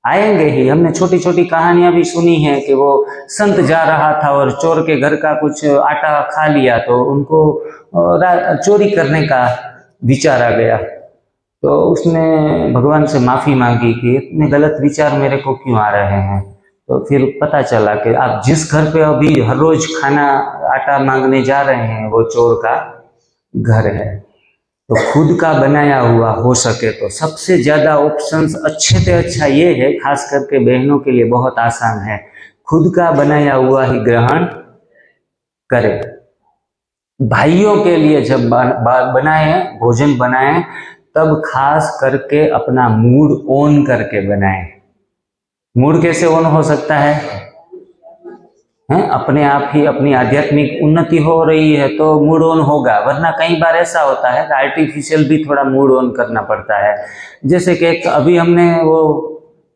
Speaker 1: आएंगे ही। हमने छोटी छोटी कहानियां भी सुनी है कि वो संत जा रहा था और चोर के घर का कुछ आटा खा लिया, तो उनको चोरी करने का विचार आ गया। तो उसने भगवान से माफी मांगी कि इतने गलत विचार मेरे को क्यों आ रहे हैं। तो फिर पता चला कि आप जिस घर पे अभी हर रोज खाना आटा मांगने जा रहे हैं, वो चोर का घर है। तो खुद का बनाया हुआ हो सके तो सबसे ज्यादा ऑप्शंस अच्छे से अच्छा ये है, खास करके बहनों के लिए बहुत आसान है, खुद का बनाया हुआ ही ग्रहण करें। भाइयों के लिए जब बनाए, भोजन बनाए, तब खास करके अपना मूड ऑन करके बनाएं। मूड कैसे ऑन हो सकता है? अपने आप ही अपनी आध्यात्मिक उन्नति हो रही है तो मूड ऑन होगा, वरना कई बार ऐसा होता है कि आर्टिफिशियल भी थोड़ा मूड ऑन करना पड़ता है। जैसे कि अभी हमने वो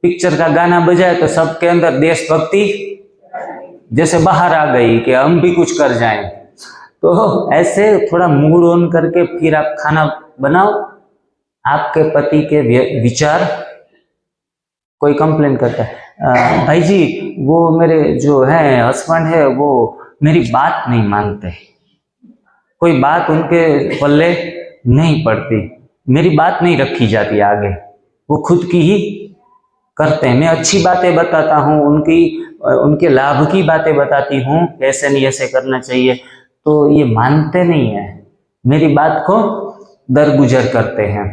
Speaker 1: पिक्चर का गाना बजाया तो सबके अंदर देशभक्ति जैसे बाहर आ गई कि हम भी कुछ कर जाएं। तो ऐसे थोड़ा मूड ऑन करके फिर आप खाना बनाओ। आपके पति के विचार, कोई कंप्लेन करता है, भाई जी वो मेरे जो है हस्बैंड है वो मेरी बात नहीं मानते, कोई बात उनके पल्ले नहीं पड़ती, मेरी बात नहीं रखी जाती आगे, वो खुद की ही करते हैं। मैं अच्छी बातें बताता हूँ, उनके लाभ की बातें बताती हूँ, ऐसे नहीं ऐसे करना चाहिए, तो ये मानते नहीं है, मेरी बात को दरगुजर करते हैं।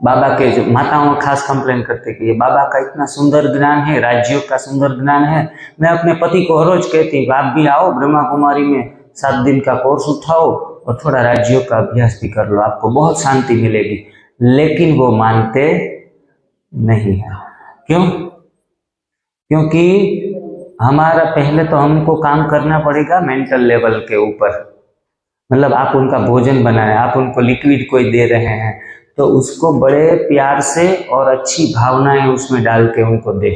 Speaker 1: बाबा के जो माताओं खास कंप्लेन करते कि ये बाबा का इतना सुंदर ज्ञान है, राज्यों का सुंदर ज्ञान है। मैं अपने पति को हर रोज कहती हूँ आप भी आओ ब्रह्मा कुमारी में 7 दिन का कोर्स उठाओ और थोड़ा राज्यों का अभ्यास भी कर लो, आपको बहुत शांति मिलेगी। लेकिन वो मानते नहीं है। क्यों? क्योंकि हमारा पहले तो हमको काम करना पड़ेगा मेंटल लेवल के ऊपर। मतलब आप उनका भोजन बनाए, आप उनको लिक्विड कोई दे रहे हैं तो उसको बड़े प्यार से और अच्छी भावनाएं उसमें डाल के उनको दे।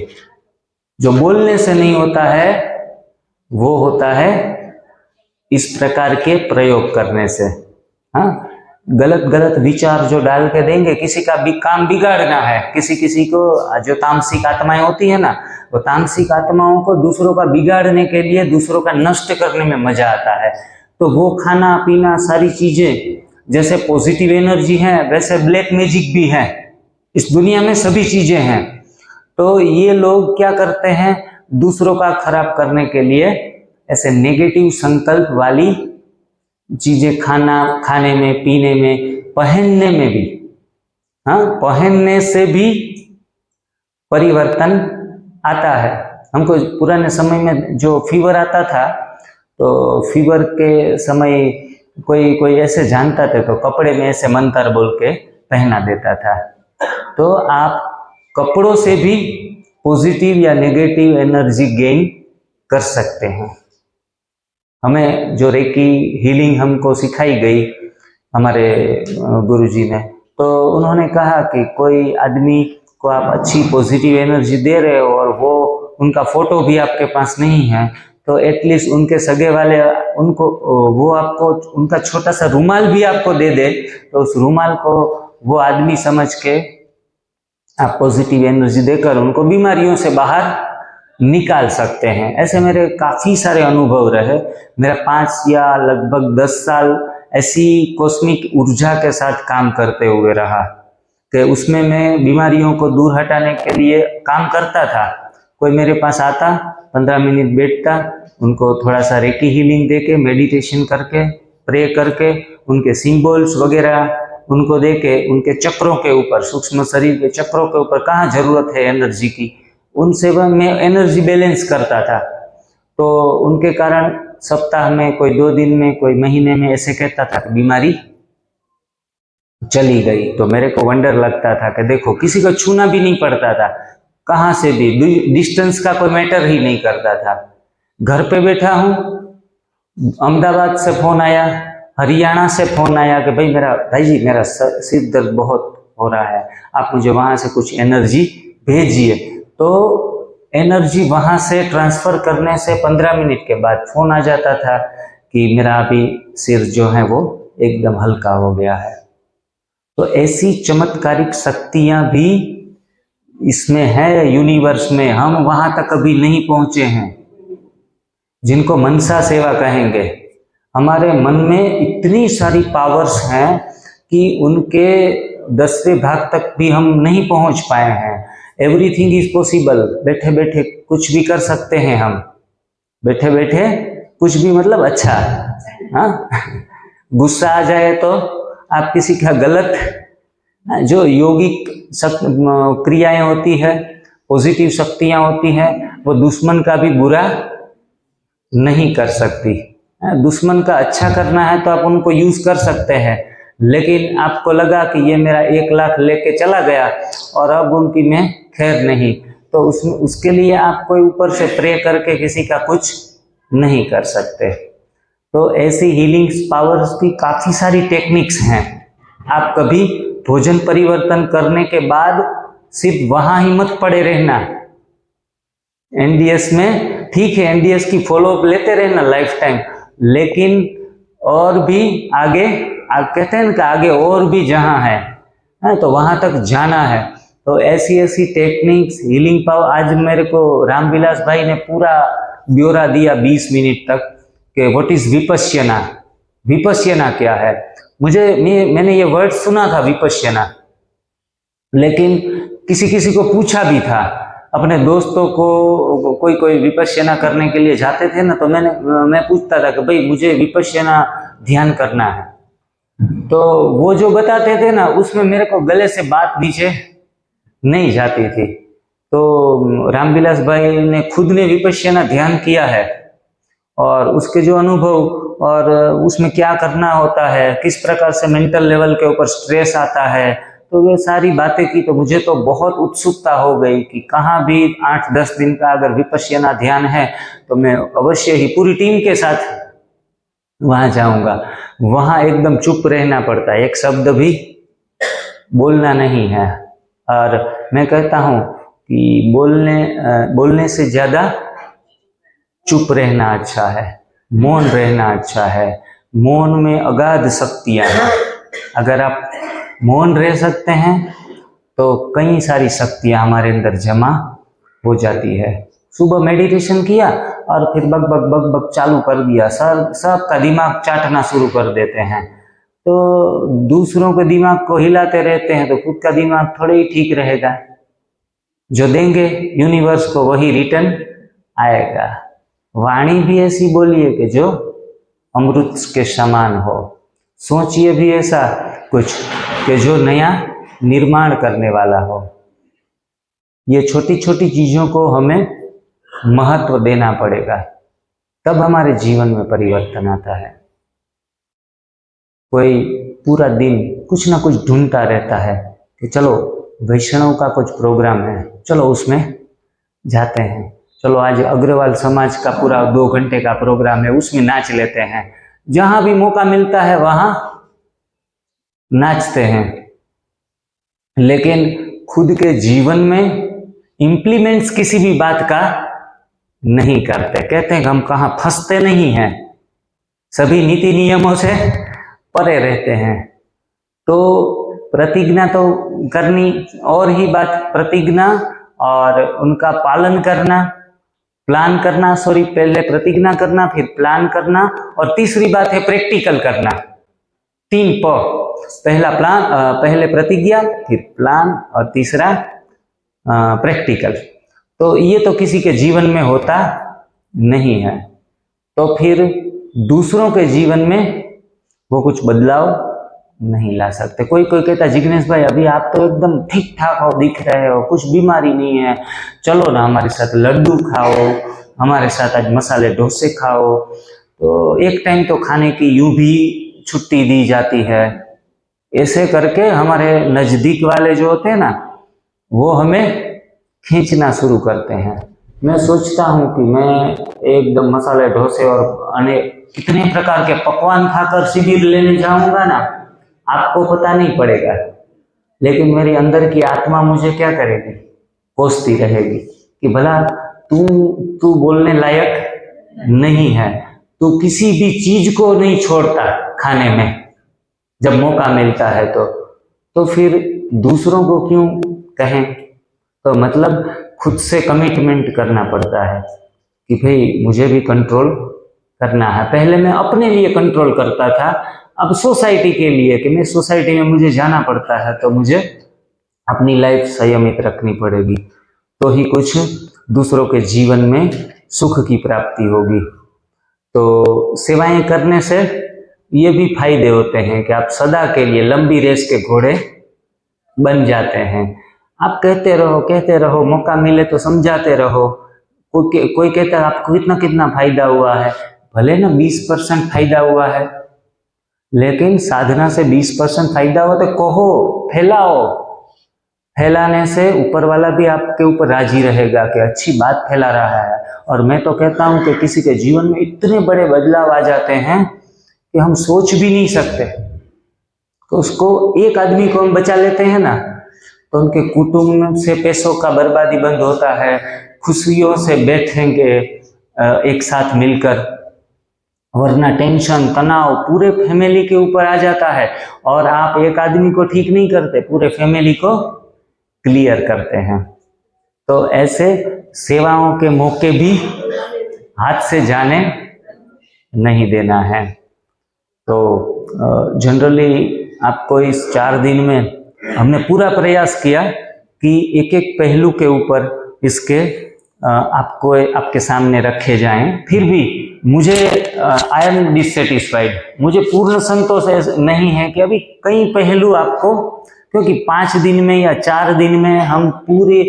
Speaker 1: जो बोलने से नहीं होता है वो होता है इस प्रकार के प्रयोग करने से। हाँ, गलत गलत विचार जो डाल के देंगे, किसी का भी काम बिगाड़ना है, किसी को जो तामसिक आत्माएं होती है ना, वो तामसिक आत्माओं को दूसरों का बिगाड़ने के लिए, दूसरों का नष्ट करने में मजा आता है। तो वो खाना पीना सारी चीजें जैसे पॉजिटिव एनर्जी है वैसे ब्लैक मैजिक भी है, इस दुनिया में सभी चीजें हैं। तो ये लोग क्या करते हैं, दूसरों का खराब करने के लिए ऐसे नेगेटिव संकल्प वाली चीजें खाने में, पीने में, पहनने में भी, हाँ, पहनने से भी परिवर्तन आता है। हमको पुराने समय में जो फीवर आता था, तो फीवर के समय कोई ऐसे जानता थे तो कपड़े में ऐसे मंत्र बोल के पहना देता था। तो आप कपड़ों से भी पॉजिटिव या नेगेटिव एनर्जी गेन कर सकते हैं। हमें जो रेकी हीलिंग हमको सिखाई गई हमारे गुरुजी ने, तो उन्होंने कहा कि कोई आदमी को आप अच्छी पॉजिटिव एनर्जी दे रहे हो और वो उनका फोटो भी आपके पास नहीं है, तो एटलीस्ट उनके सगे वाले उनको वो आपको उनका छोटा सा रुमाल भी आपको दे दे, तो उस रुमाल को वो आदमी समझ के आप पॉजिटिव एनर्जी देकर उनको बीमारियों से बाहर निकाल सकते हैं। ऐसे मेरे काफ़ी सारे अनुभव रहे। मेरा 5 या लगभग 10 साल ऐसी कॉस्मिक ऊर्जा के साथ काम करते हुए रहा कि उसमें मैं बीमारियों को दूर हटाने के लिए काम करता था। कोई मेरे पास आता, 15 मिनट बैठता, उनको थोड़ा सा रेकी हीलिंग देके, मेडिटेशन करके, प्रे करके, उनके सिंबल्स वगैरह उनको देके, उनके चक्रों के ऊपर, सूक्ष्म शरीर के चक्रों के ऊपर कहाँ जरूरत है एनर्जी की, उनसे मैं एनर्जी बैलेंस करता था। तो उनके कारण सप्ताह में, कोई 2 दिन में, कोई महीने में ऐसे कहता था कि बीमारी चली गई। तो मेरे को वंडर लगता था कि देखो, किसी को छूना भी नहीं पड़ता था, कहाँ से भी, डिस्टेंस का कोई मैटर ही नहीं करता था। घर पे बैठा हूँ, अहमदाबाद से फोन आया, हरियाणा से फोन आया कि भाई जी मेरा सिर दर्द बहुत हो रहा है, आप मुझे वहाँ से कुछ एनर्जी भेजिए। तो एनर्जी वहाँ से ट्रांसफ़र करने से 15 मिनट के बाद फ़ोन आ जाता था कि मेरा अभी सिर जो है वो एकदम हल्का हो गया है। तो ऐसी चमत्कारिक शक्तियाँ भी इसमें है, यूनिवर्स में। हम वहाँ तक अभी नहीं पहुँचे हैं, जिनको मनसा सेवा कहेंगे। हमारे मन में इतनी सारी पावर्स हैं कि उनके 10वें भाग तक भी हम नहीं पहुँच पाए हैं। Everything is possible. बैठे बैठे कुछ भी कर सकते हैं हम, बैठे बैठे कुछ भी, मतलब अच्छा, हाँ। गुस्सा आ जाए तो आप किसी का गलत, जो योगिक क्रियाएं होती है, पॉजिटिव शक्तियां होती हैं, वो दुश्मन का भी बुरा नहीं कर सकती। दुश्मन का अच्छा करना है तो आप उनको यूज कर सकते हैं, लेकिन आपको लगा कि ये मेरा 1 लाख लेके चला गया और अब उनकी मैं खैर नहीं, तो उसके लिए आप कोई ऊपर से प्रे करके किसी का कुछ नहीं कर सकते। तो ऐसी हीलिंग पावर्स की काफ़ी सारी टेक्निक्स हैं। आप कभी भोजन परिवर्तन करने के बाद सिर्फ वहाँ ही मत पड़े रहना। एनडीएस में ठीक है, एनडीएस की फॉलोअप लेते रहना लाइफ टाइम, लेकिन और भी आगे, आप कहते हैं कि आगे और भी जहाँ है तो वहाँ तक जाना है। तो ऐसी ऐसी टेक्निक्स, हीलिंग पावर, आज मेरे को रामविलास भाई ने पूरा ब्यौरा दिया 20 मिनट तक कि व्हाट इज विपश्यना, विपश्यना क्या है। मैंने ये वर्ड सुना था विपश्यना, लेकिन किसी को पूछा भी था, अपने दोस्तों को, कोई विपश्यना करने के लिए जाते थे ना, तो मैं पूछता था कि भाई मुझे विपश्यना ध्यान करना है, तो वो जो बताते थे ना, उसमें मेरे को गले से बात नीचे नहीं जाती थी। तो रामविलास भाई ने खुद ने विपश्यना ध्यान किया है और उसके जो अनुभव और उसमें क्या करना होता है, किस प्रकार से मेंटल लेवल के ऊपर स्ट्रेस आता है, तो वे सारी बातें की। तो मुझे तो बहुत उत्सुकता हो गई कि कहाँ भी 8-10 दिन का अगर विपश्यना ध्यान है तो मैं अवश्य ही पूरी टीम के साथ वहाँ जाऊँगा। वहाँ एकदम चुप रहना पड़ता है, एक शब्द भी बोलना नहीं है। और मैं कहता हूँ कि बोलने से ज़्यादा चुप रहना अच्छा है, मौन रहना अच्छा है। मौन में अगाध शक्तियाँ हैं। अगर आप मौन रह सकते हैं तो कई सारी शक्तियाँ हमारे अंदर जमा हो जाती है। सुबह मेडिटेशन किया और फिर बक बक बक बक चालू कर दिया, सबका दिमाग चाटना शुरू कर देते हैं, तो दूसरों के दिमाग को हिलाते रहते हैं, तो खुद का दिमाग थोड़े ही ठीक रहेगा। जो देंगे यूनिवर्स को वही रिटर्न आएगा। वाणी भी ऐसी बोलिए कि जो अमृत के समान हो। सोचिए भी ऐसा कुछ कि जो नया निर्माण करने वाला हो। ये छोटी छोटी चीजों को हमें महत्व देना पड़ेगा, तब हमारे जीवन में परिवर्तन आता है। कोई पूरा दिन कुछ ना कुछ ढूंढता रहता है कि चलो वैष्णव का कुछ प्रोग्राम है, चलो उसमें जाते हैं, चलो आज अग्रवाल समाज का पूरा 2 घंटे का प्रोग्राम है, उसमें नाच लेते हैं। जहां भी मौका मिलता है वहां नाचते हैं, लेकिन खुद के जीवन में इंप्लीमेंट्स किसी भी बात का नहीं करते। कहते हैं कि हम कहाँ फंसते नहीं हैं, सभी नीति नियमों से परे रहते हैं। तो प्रतिज्ञा तो करनी, और ही बात प्रतिज्ञा और उनका पालन करना, प्लान करना, सॉरी पहले प्रतिज्ञा करना फिर प्लान करना, और तीसरी बात है प्रैक्टिकल करना। 3 प, पहला प्लान, पहले प्रतिज्ञा फिर प्लान और तीसरा प्रैक्टिकल। तो ये तो किसी के जीवन में होता नहीं है, तो फिर दूसरों के जीवन में वो कुछ बदलाव नहीं ला सकते। कोई कोई कहता है जिग्नेश भाई अभी आप तो एकदम ठीक ठाक हो, दिख रहे हो, कुछ बीमारी नहीं है, चलो ना हमारे साथ लड्डू खाओ, हमारे साथ आज मसाले डोसे खाओ। तो एक टाइम तो खाने की यूं भी छुट्टी दी जाती है। ऐसे करके हमारे नजदीक वाले जो होते हैं ना, वो हमें खींचना शुरू करते हैं। मैं सोचता हूँ कि मैं एकदम मसाले डोसे और अनेक कितने प्रकार के पकवान खाकर शिविर लेने जाऊंगा ना, आपको पता नहीं पड़ेगा, लेकिन मेरी अंदर की आत्मा मुझे क्या करेगी, कोसती रहेगी कि भला तू बोलने लायक नहीं है, तू किसी भी चीज को नहीं छोड़ता खाने में जब मौका मिलता है तो फिर दूसरों को क्यों कहें। तो मतलब खुद से कमिटमेंट करना पड़ता है कि भाई मुझे भी कंट्रोल करना है। पहले मैं अपने लिए कंट्रोल करता था, अब सोसाइटी के लिए, कि मैं सोसाइटी में मुझे जाना पड़ता है तो मुझे अपनी लाइफ संयमित रखनी पड़ेगी, तो ही कुछ दूसरों के जीवन में सुख की प्राप्ति होगी। तो सेवाएं करने से ये भी फायदे होते हैं कि आप सदा के लिए लंबी रेस के घोड़े बन जाते हैं। आप कहते रहो, मौका मिले तो समझाते रहो। कोई कहता है आपको कितना कितना फायदा हुआ है, भले ना 20% फायदा हुआ है, लेकिन साधना से 20% फायदा हो तो कहो, फैलाओ। फैलाने से ऊपर वाला भी आपके ऊपर राजी रहेगा कि अच्छी बात फैला रहा है। और मैं तो कहता हूं कि किसी के जीवन में इतने बड़े बदलाव आ जाते हैं कि हम सोच भी नहीं सकते। तो उसको, एक आदमी को हम बचा लेते हैं ना, तो उनके कुटुंब से पैसों का बर्बादी बंद होता है, खुशियों से बैठेंगे एक साथ मिलकर, वरना टेंशन तनाव पूरे फैमिली के ऊपर आ जाता है। और आप एक आदमी को ठीक नहीं करते, पूरे फैमिली को क्लियर करते हैं। तो ऐसे सेवाओं के मौके भी हाथ से जाने नहीं देना है। तो जनरली आपको इस 4 दिन में हमने पूरा प्रयास किया कि एक एक पहलू के ऊपर इसके आपको आपके सामने रखे जाएं। फिर भी मुझे आई एम डिससेटिस्फाइड, मुझे पूर्ण संतोष नहीं है कि अभी कई पहलू आपको, क्योंकि 5 दिन में या 4 दिन में हम पूरे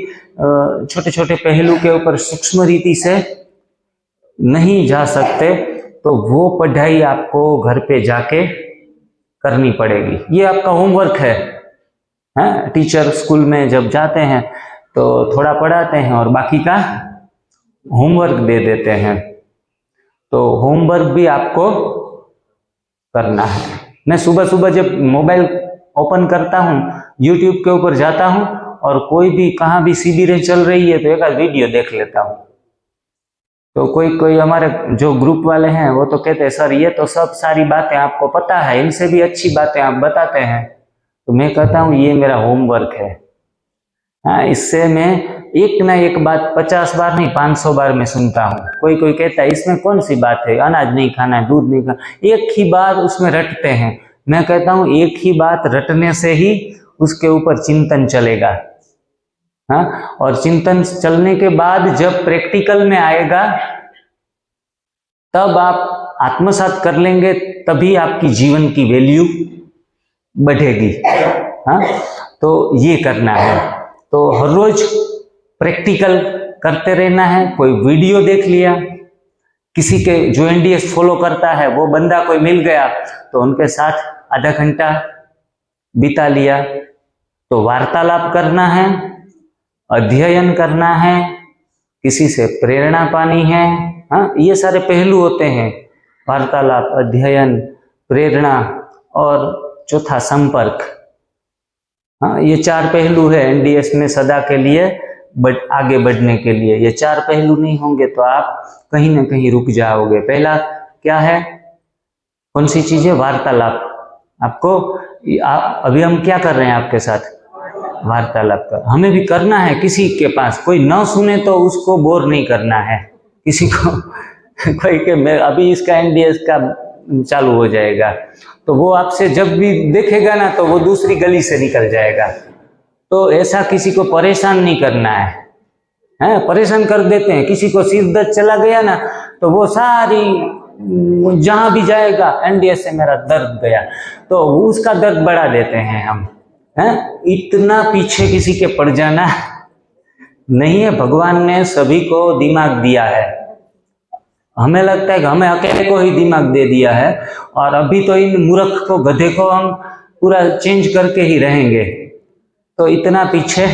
Speaker 1: छोटे छोटे पहलू के ऊपर सूक्ष्म रीति से नहीं जा सकते। तो वो पढ़ाई आपको घर पे जाके करनी पड़ेगी। ये आपका होमवर्क है। टीचर स्कूल में जब जाते हैं तो थोड़ा पढ़ाते हैं और बाकी का होमवर्क दे देते हैं। तो होमवर्क भी आपको करना है। मैं सुबह सुबह जब मोबाइल ओपन करता हूँ, यूट्यूब के ऊपर जाता हूँ और कोई भी कहाँ भी शिविरें चल रही है तो एक वीडियो देख लेता हूँ। तो कोई हमारे जो ग्रुप वाले हैं वो तो कहते हैं सर ये तो सब सारी बातें आपको पता है, इनसे भी अच्छी बातें आप बताते हैं। तो मैं कहता हूँ ये मेरा होमवर्क है। इससे मैं एक ना एक बात 50 बार नहीं 500 बार मैं सुनता हूँ। कोई कहता है इसमें कौन सी बात है, अनाज नहीं खाना है, दूध नहीं खाना, एक ही बात उसमें रटते हैं। मैं कहता हूँ एक ही बात रटने से ही उसके ऊपर चिंतन चलेगा। और चिंतन चलने के बाद जब प्रैक्टिकल में आएगा तब आप आत्मसात कर लेंगे, तभी आपकी जीवन की वैल्यू बढ़ेगी। तो ये करना है। तो हर रोज प्रैक्टिकल करते रहना है। कोई वीडियो देख लिया, किसी के जो एनडीएस फॉलो करता है वो बंदा कोई मिल गया तो उनके साथ आधा घंटा बिता लिया। तो वार्तालाप करना है, अध्ययन करना है, किसी से प्रेरणा पानी है। हाँ, ये सारे पहलू होते हैं, वार्तालाप, अध्ययन, प्रेरणा और चौथा संपर्क। हाँ, ये 4 पहलू है एनडीएस में सदा के लिए आगे बढ़ने के लिए। ये 4 पहलू नहीं होंगे तो आप कहीं ना कहीं रुक जाओगे। पहला क्या है, कौन सी चीज है? वार्तालाप। आपको अभी हम क्या कर रहे हैं आपके साथ? वार्तालाप कर, हमें भी करना है। किसी के पास कोई न सुने तो उसको बोर नहीं करना है। किसी को कोई के मैं अभी इसका एनडीएस का चालू हो जाएगा तो वो आपसे जब भी देखेगा ना तो वो दूसरी गली से निकल जाएगा। तो ऐसा किसी को परेशान नहीं करना है, परेशान कर देते हैं। किसी को सिर दर्द चला गया ना तो वो सारी जहां भी जाएगा एनडीएस से मेरा दर्द गया, तो उसका दर्द बढ़ा देते हैं हम। इतना पीछे किसी के पड़ जाना नहीं है। भगवान ने सभी को दिमाग दिया है। हमें लगता है कि हमें अकेले को ही दिमाग दे दिया है और अभी तो इन मूर्ख को, गधे को हम पूरा चेंज करके ही रहेंगे। तो इतना पीछे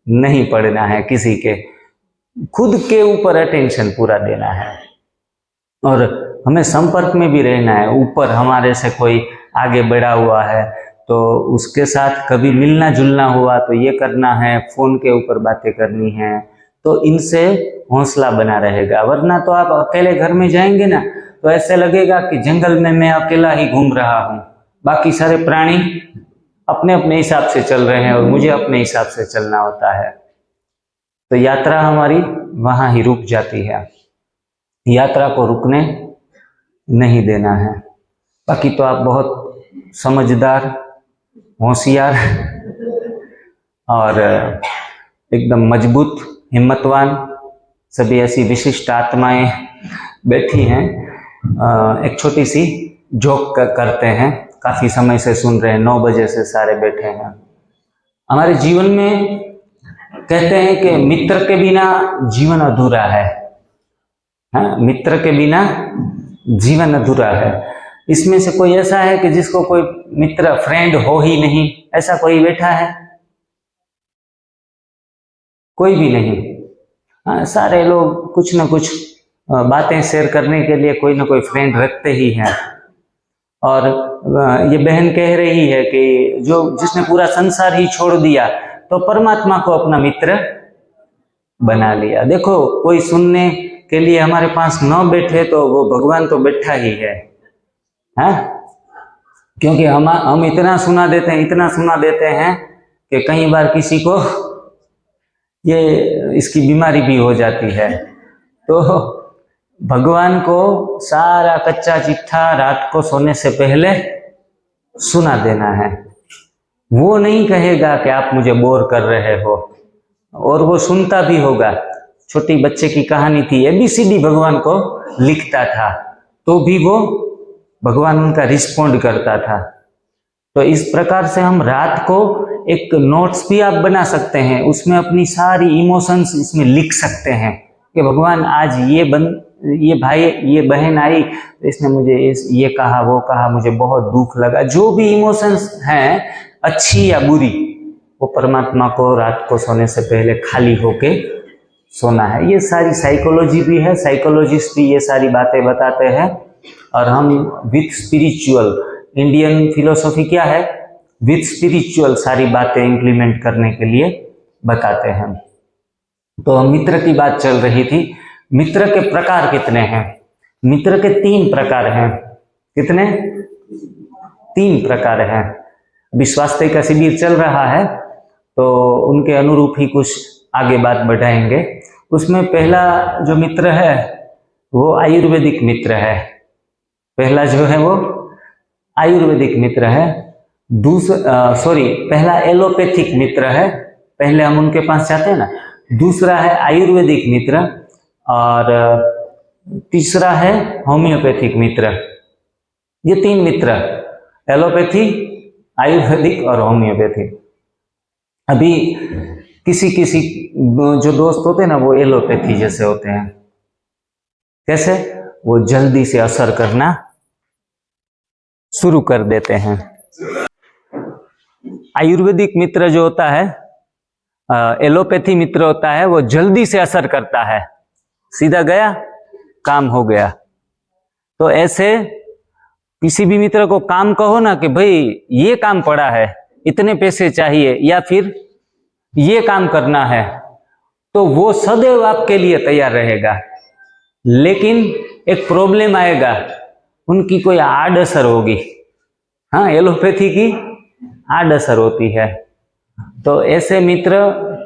Speaker 1: नहीं पड़ना है किसी के, खुद के ऊपर अटेंशन पूरा देना है और हमें संपर्क में भी रहना है। ऊपर हमारे से कोई आगे बढ़ा हुआ है तो उसके साथ कभी मिलना जुलना हुआ तो ये करना है, फोन के ऊपर बातें करनी है, तो इनसे हौसला बना रहेगा। वरना तो आप अकेले घर में जाएंगे ना तो ऐसे लगेगा कि जंगल में मैं अकेला ही घूम रहा हूँ, बाकी सारे प्राणी अपने अपने हिसाब से चल रहे हैं और मुझे अपने हिसाब से चलना होता है। तो यात्रा हमारी वहां ही रुक जाती है। यात्रा को रुकने नहीं देना है। बाकी तो आप बहुत समझदार, होशियार और एकदम मजबूत, हिम्मतवान सभी ऐसी विशिष्ट आत्माएं बैठी हैं। एक छोटी सी जोक करते हैं, काफी समय से सुन रहे हैं, 9 बजे से सारे बैठे हैं। हमारे जीवन में कहते हैं कि मित्र के बिना जीवन अधूरा है। हाँ, मित्र के बिना जीवन अधूरा है। इसमें से कोई ऐसा है कि जिसको कोई मित्र, फ्रेंड हो ही नहीं? ऐसा कोई बैठा है? कोई भी नहीं। हाँ, सारे लोग कुछ ना कुछ बातें शेयर करने के लिए कोई ना कोई फ्रेंड रखते ही हैं। और ये बहन कह रही है कि जिसने पूरा संसार ही छोड़ दिया तो परमात्मा को अपना मित्र बना लिया। देखो, कोई सुनने के लिए हमारे पास न बैठे तो वो भगवान तो बैठा ही है। क्योंकि हम इतना सुना देते हैं कि कई बार किसी को ये इसकी बीमारी भी हो जाती है। तो भगवान को सारा कच्चा चिट्ठा रात को सोने से पहले सुना देना है। वो नहीं कहेगा कि आप मुझे बोर कर रहे हो, और वो सुनता भी होगा। छोटी बच्चे की कहानी थी, ABCD भगवान को लिखता था तो भी वो भगवान उनका रिस्पॉन्ड करता था। तो इस प्रकार से हम रात को एक नोट्स भी आप बना सकते हैं, उसमें अपनी सारी इमोशंस इसमें लिख सकते हैं कि भगवान आज ये भाई, ये बहन आई तो इसने मुझे ये कहा, वो कहा, मुझे बहुत दुख लगा। जो भी इमोशंस हैं, अच्छी या बुरी, वो परमात्मा को रात को सोने से पहले खाली होके सोना है। ये सारी साइकोलॉजी भी है, साइकोलॉजिस्ट भी ये सारी बातें बताते हैं। और हम विथ स्पिरिचुअल, इंडियन फिलोसॉफी क्या है, विथ स्पिरिचुअल सारी बातें इंप्लीमेंट करने के लिए बताते हैं। तो मित्र की बात चल रही थी। मित्र के प्रकार कितने हैं? मित्र के 3 प्रकार हैं। कितने? 3 प्रकार हैं। अभी स्वास्थ्य का शिविर चल रहा है तो उनके अनुरूप ही कुछ आगे बात बढ़ाएंगे। उसमें पहला जो मित्र है वो आयुर्वेदिक मित्र है। पहला जो है वो आयुर्वेदिक मित्र है। पहला एलोपैथिक मित्र है, पहले हम उनके पास जाते हैं ना। दूसरा है आयुर्वेदिक मित्र और तीसरा है होम्योपैथिक मित्र। ये 3 मित्र, एलोपैथी, आयुर्वेदिक और होम्योपैथिक। अभी किसी जो दोस्त होते हैं ना वो एलोपैथी जैसे होते हैं। कैसे? वो जल्दी से असर करना शुरू कर देते हैं। आयुर्वेदिक मित्र जो होता है एलोपैथी मित्र होता है वो जल्दी से असर करता है, सीधा गया काम हो गया। तो ऐसे किसी भी मित्र को काम कहो ना कि भाई ये काम पड़ा है, इतने पैसे चाहिए या फिर ये काम करना है, तो वो सदैव आपके लिए तैयार रहेगा। लेकिन एक प्रॉब्लम आएगा, उनकी कोई आड़ असर होगी। हाँ, एलोपैथी की आड़ असर होती है। तो ऐसे मित्र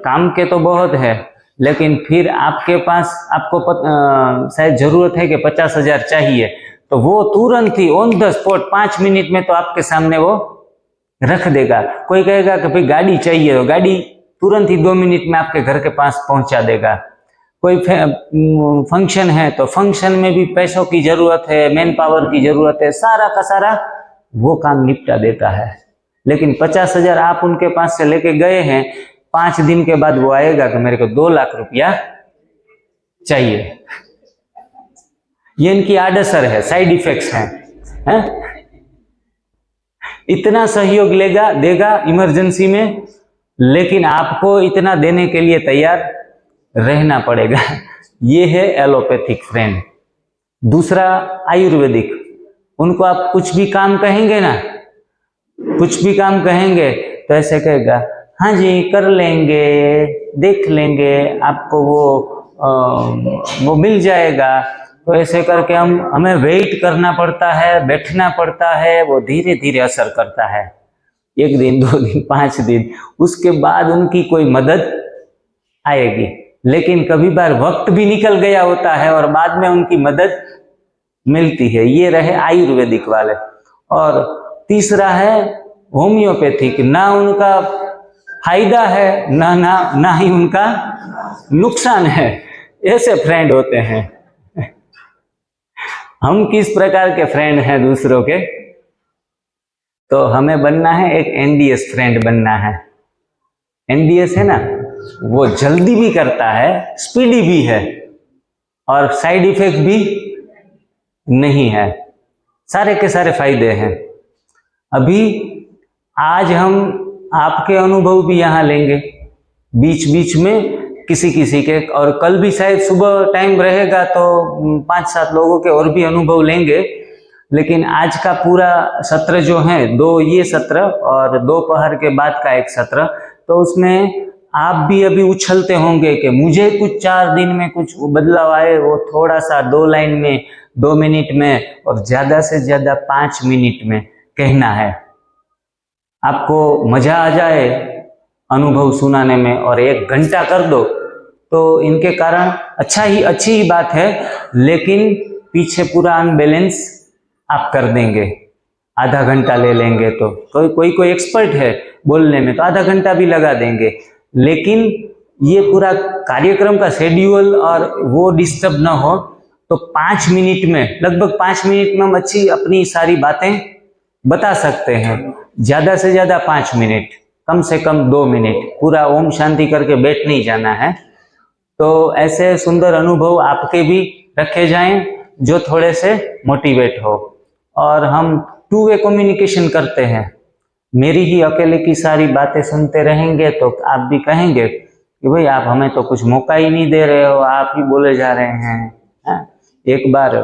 Speaker 1: काम के तो बहुत है, लेकिन फिर आपके पास आपको शायद जरूरत है कि 50,000 चाहिए, तो वो तुरंत ही ऑन द स्पॉट 5 मिनट में तो आपके सामने वो रख देगा। कोई कहेगा कि भाई गाड़ी चाहिए, तो गाड़ी तुरंत ही 2 मिनट में आपके घर के पास पहुंचा देगा। कोई फंक्शन है तो फंक्शन में भी पैसों की जरूरत है, मैन पावर की जरूरत है, सारा का सारा वो काम निपटा देता है। लेकिन 50,000 आप उनके पास से लेके गए हैं, 5 दिन के बाद वो आएगा कि मेरे को 2 लाख रुपया चाहिए। ये इनकी आड़असर है, साइड इफेक्ट्स हैं। इतना सहयोग देगा इमरजेंसी में, लेकिन आपको इतना देने के लिए तैयार रहना पड़ेगा। ये है एलोपैथिक फ्रेंड। दूसरा आयुर्वेदिक, उनको आप कुछ भी काम कहेंगे ना, कुछ भी काम कहेंगे तो ऐसे कहेगा, हाँ जी कर लेंगे, देख लेंगे, आपको वो मिल जाएगा। तो ऐसे करके हमें वेट करना पड़ता है, बैठना पड़ता है, वो धीरे धीरे असर करता है। 1 दिन 2 दिन 5 दिन, उसके बाद उनकी कोई मदद आएगी। लेकिन कभी बार वक्त भी निकल गया होता है और बाद में उनकी मदद मिलती है। ये रहे आयुर्वेदिक वाले। और तीसरा है होम्योपैथिक, ना उनका फायदा है ना ही उनका नुकसान है। ऐसे फ्रेंड होते हैं। हम किस प्रकार के फ्रेंड हैं दूसरों के? तो हमें बनना है एक एनडीएस फ्रेंड बनना है। एनडीएस है ना, वो जल्दी भी करता है, स्पीडी भी है और साइड इफेक्ट भी नहीं है, सारे के सारे फायदे हैं। अभी आज हम आपके अनुभव भी यहाँ लेंगे बीच बीच में किसी के, और कल भी शायद सुबह टाइम रहेगा तो 5-7 लोगों के और भी अनुभव लेंगे। लेकिन आज का पूरा सत्र जो है, 2 ये सत्र और दोपहर के बाद का एक सत्र, तो उसमें आप भी अभी उछलते होंगे कि मुझे कुछ 4 दिन में कुछ बदलाव आए, वो थोड़ा सा 2 लाइन में, 2 मिनट में और ज्यादा से ज्यादा 5 मिनट में कहना है। आपको मजा आ जाए अनुभव सुनाने में और 1 घंटा कर दो तो इनके कारण अच्छी ही बात है। लेकिन पीछे पूरा अनबैलेंस आप कर देंगे। आधा घंटा ले लेंगे तो कोई एक्सपर्ट है बोलने में तो आधा घंटा भी लगा देंगे। लेकिन ये पूरा कार्यक्रम का शेड्यूल और वो डिस्टर्ब ना हो तो 5 मिनट में, लगभग 5 मिनट में हम अच्छी अपनी सारी बातें बता सकते हैं। ज्यादा से ज्यादा 5 मिनट, कम से कम 2 मिनट, पूरा ओम शांति करके बैठ नहीं जाना है। तो ऐसे सुंदर अनुभव आपके भी रखे जाएं जो थोड़े से मोटिवेट हो। और हम 2 वे कम्युनिकेशन करते हैं। मेरी ही अकेले की सारी बातें सुनते रहेंगे तो आप भी कहेंगे कि भाई आप हमें तो कुछ मौका ही नहीं दे रहे हो, आप ही बोले जा रहे हैं। एक बार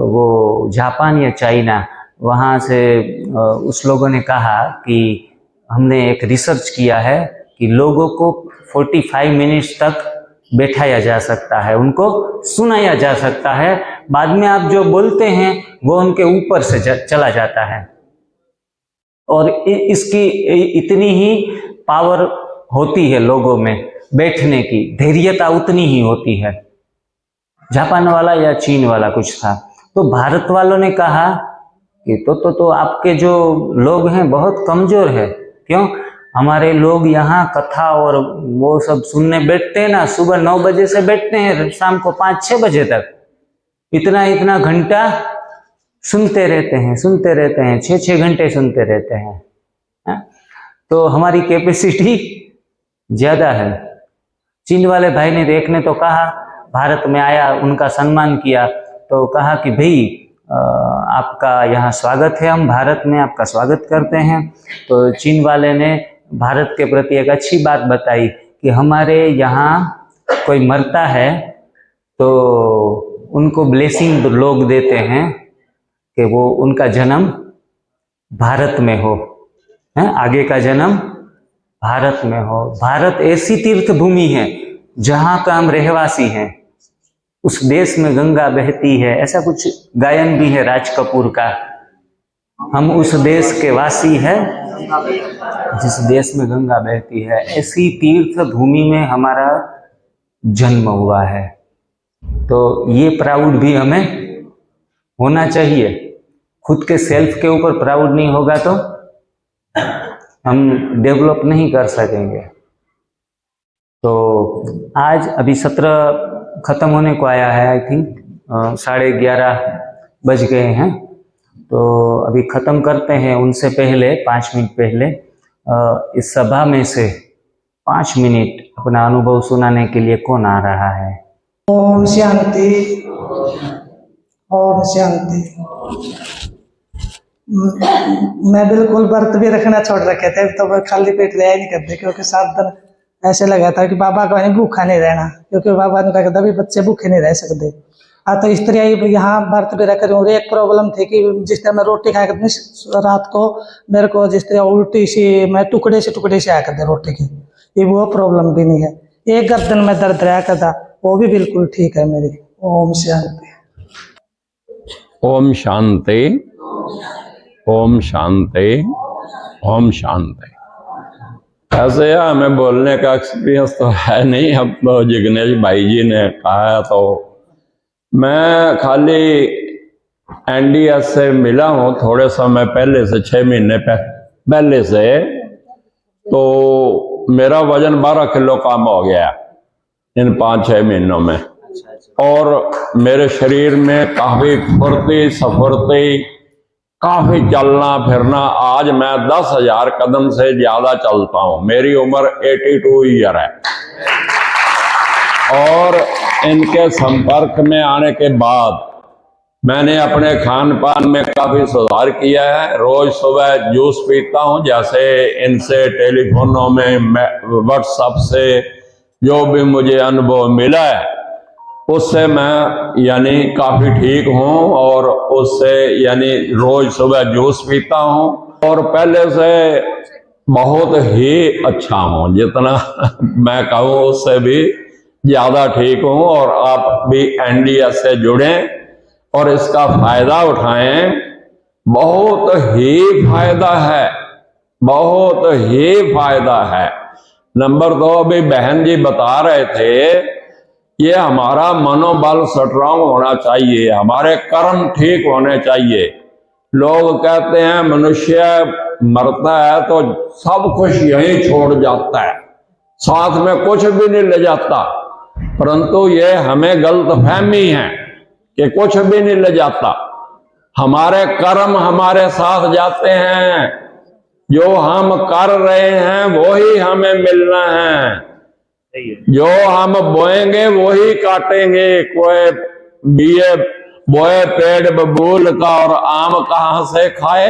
Speaker 1: वो जापान या चाइना, वहाँ से उस लोगों ने कहा कि हमने एक रिसर्च किया है कि लोगों को 45 मिनट्स तक बैठाया जा सकता है, उनको सुनाया जा सकता है, बाद में आप जो बोलते हैं वो उनके ऊपर से चला जाता है। और इसकी इतनी ही पावर होती है लोगों में, बैठने की धैर्यता उतनी ही होती है। जापान वाला या चीन वाला कुछ था, तो भारत वालों ने कहा कि तो आपके जो लोग हैं बहुत कमजोर है। क्यों? हमारे लोग यहाँ कथा और वो सब सुनने बैठते हैं ना, सुबह 9 बजे से बैठते हैं शाम को 5-6 बजे तक, इतना घंटा सुनते रहते हैं 6-6 घंटे सुनते रहते हैं। तो हमारी कैपेसिटी ज्यादा है। चीन वाले भाई ने देखने तो कहा, भारत में आया, उनका सम्मान किया, तो कहा कि भाई आपका यहाँ स्वागत है, हम भारत में आपका स्वागत करते हैं। तो चीन वाले ने भारत के प्रति एक अच्छी बात बताई कि हमारे यहाँ कोई मरता है तो उनको ब्लेसिंग लोग देते हैं कि वो उनका जन्म भारत में हो, है आगे का जन्म भारत में हो। भारत ऐसी तीर्थ भूमि है जहाँ का हम रहवासी हैं, उस देश में गंगा बहती है, ऐसा कुछ गायन भी है राज कपूर का। हम उस देश के वासी हैं जिस देश में गंगा बहती है, ऐसी तीर्थ भूमि में हमारा जन्म हुआ है। तो ये प्राउड भी हमें होना चाहिए। खुद के सेल्फ के ऊपर प्राउड नहीं होगा तो हम डेवलप नहीं कर सकेंगे। तो आज अभी सत्र खत्म होने को आया है, आई थिंक 11:30 बज गए हैं। तो अभी ख़त्म करते हैं। उनसे पहले 5 मिनट पहले इस सभा में से 5 मिनट अपना अनुभव सुनाने के लिए कौन आ रहा है?
Speaker 2: ओम शांति, ओम शांति। मैं बिल्कुल व्रत भी रखना छोड़ रखे थे, तो मैं खाली पेट रहा नहीं करते, क्योंकि 7 दिन ऐसे लगा था कि बाबा का भूखा नहीं रहना, क्योंकि बाबा ने कहा भी बच्चे भूखे नहीं रह सकते। तो इस तरह यहाँ व्रत भी रख रही हूँ। एक प्रॉब्लम थी कि जिस तरह मैं रोटी खा कर रात को मेरे को जिस तरह उल्टी सी, मैं टुकड़े से आया करते रोटी के, ये वो प्रॉब्लम भी नहीं है। एक गर्दन में दर्द रहा करता, वो भी बिल्कुल ठीक है मेरी। ओम शांति,
Speaker 3: ओम शांति, ओम शांति, ओम शांति। ऐसे हमें बोलने का एक्सपीरियंस तो है नहीं, अब तो जिग्नेश भाई जी ने कहा, तो मैं खाली एनडीएस से मिला हूँ थोड़े समय पहले से, 6 महीने पहले से। तो मेरा वजन 12 किलो कम हो गया इन 5-6 महीनों में, और मेरे शरीर में काफी फुर्ती सफुर्ती, काफी चलना फिरना। आज मैं 10,000 कदम से ज्यादा चलता हूँ। मेरी उम्र 82 ईयर है, और इनके संपर्क में आने के बाद मैंने अपने खान पान में काफी सुधार किया है। रोज सुबह जूस पीता हूँ, जैसे इनसे टेलीफोनों में, व्हाट्सएप से जो भी मुझे अनुभव मिला है उससे मैं यानी काफी ठीक हूँ, और उससे यानी रोज सुबह जूस पीता हूँ, और पहले से बहुत ही अच्छा हूँ। जितना मैं कहूँ उससे भी ज्यादा ठीक हूँ। और आप भी एनडीएस से जुड़ें और इसका फायदा उठाएं। बहुत ही फायदा है, बहुत ही फायदा है। नंबर 2, अभी बहन जी बता रहे थे, ये हमारा मनोबल स्ट्रांग होना चाहिए, हमारे कर्म ठीक होने चाहिए। लोग कहते हैं मनुष्य मरता है तो सब कुछ यहीं छोड़ जाता है, साथ में कुछ भी नहीं ले जाता। परंतु ये हमें गलतफहमी है कि कुछ भी नहीं ले जाता। हमारे कर्म हमारे साथ जाते हैं, जो हम कर रहे हैं वही हमें मिलना है। जो हम बोएंगे वही काटेंगे। कोई बीए बोए पेड़ बबूल का और आम कहां से खाए।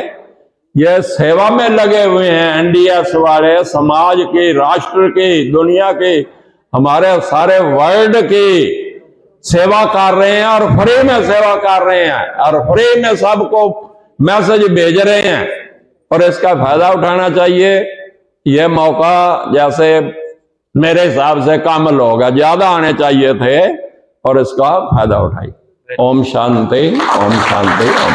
Speaker 3: ये सेवा में लगे हुए हैं एनडीएस वाले, समाज की, राष्ट्र की, दुनिया की, हमारे सारे वर्ल्ड की सेवा कर रहे हैं, और फ्री में सेवा कर रहे हैं, और फ्री में सबको मैसेज भेज रहे हैं, और इसका फायदा उठाना चाहिए। ये मौका जैसे मेरे हिसाब से कम लोग हैं, ज्यादा आने चाहिए थे, और इसका फायदा उठाइए। ओम शांति, ओम शांति, ओम।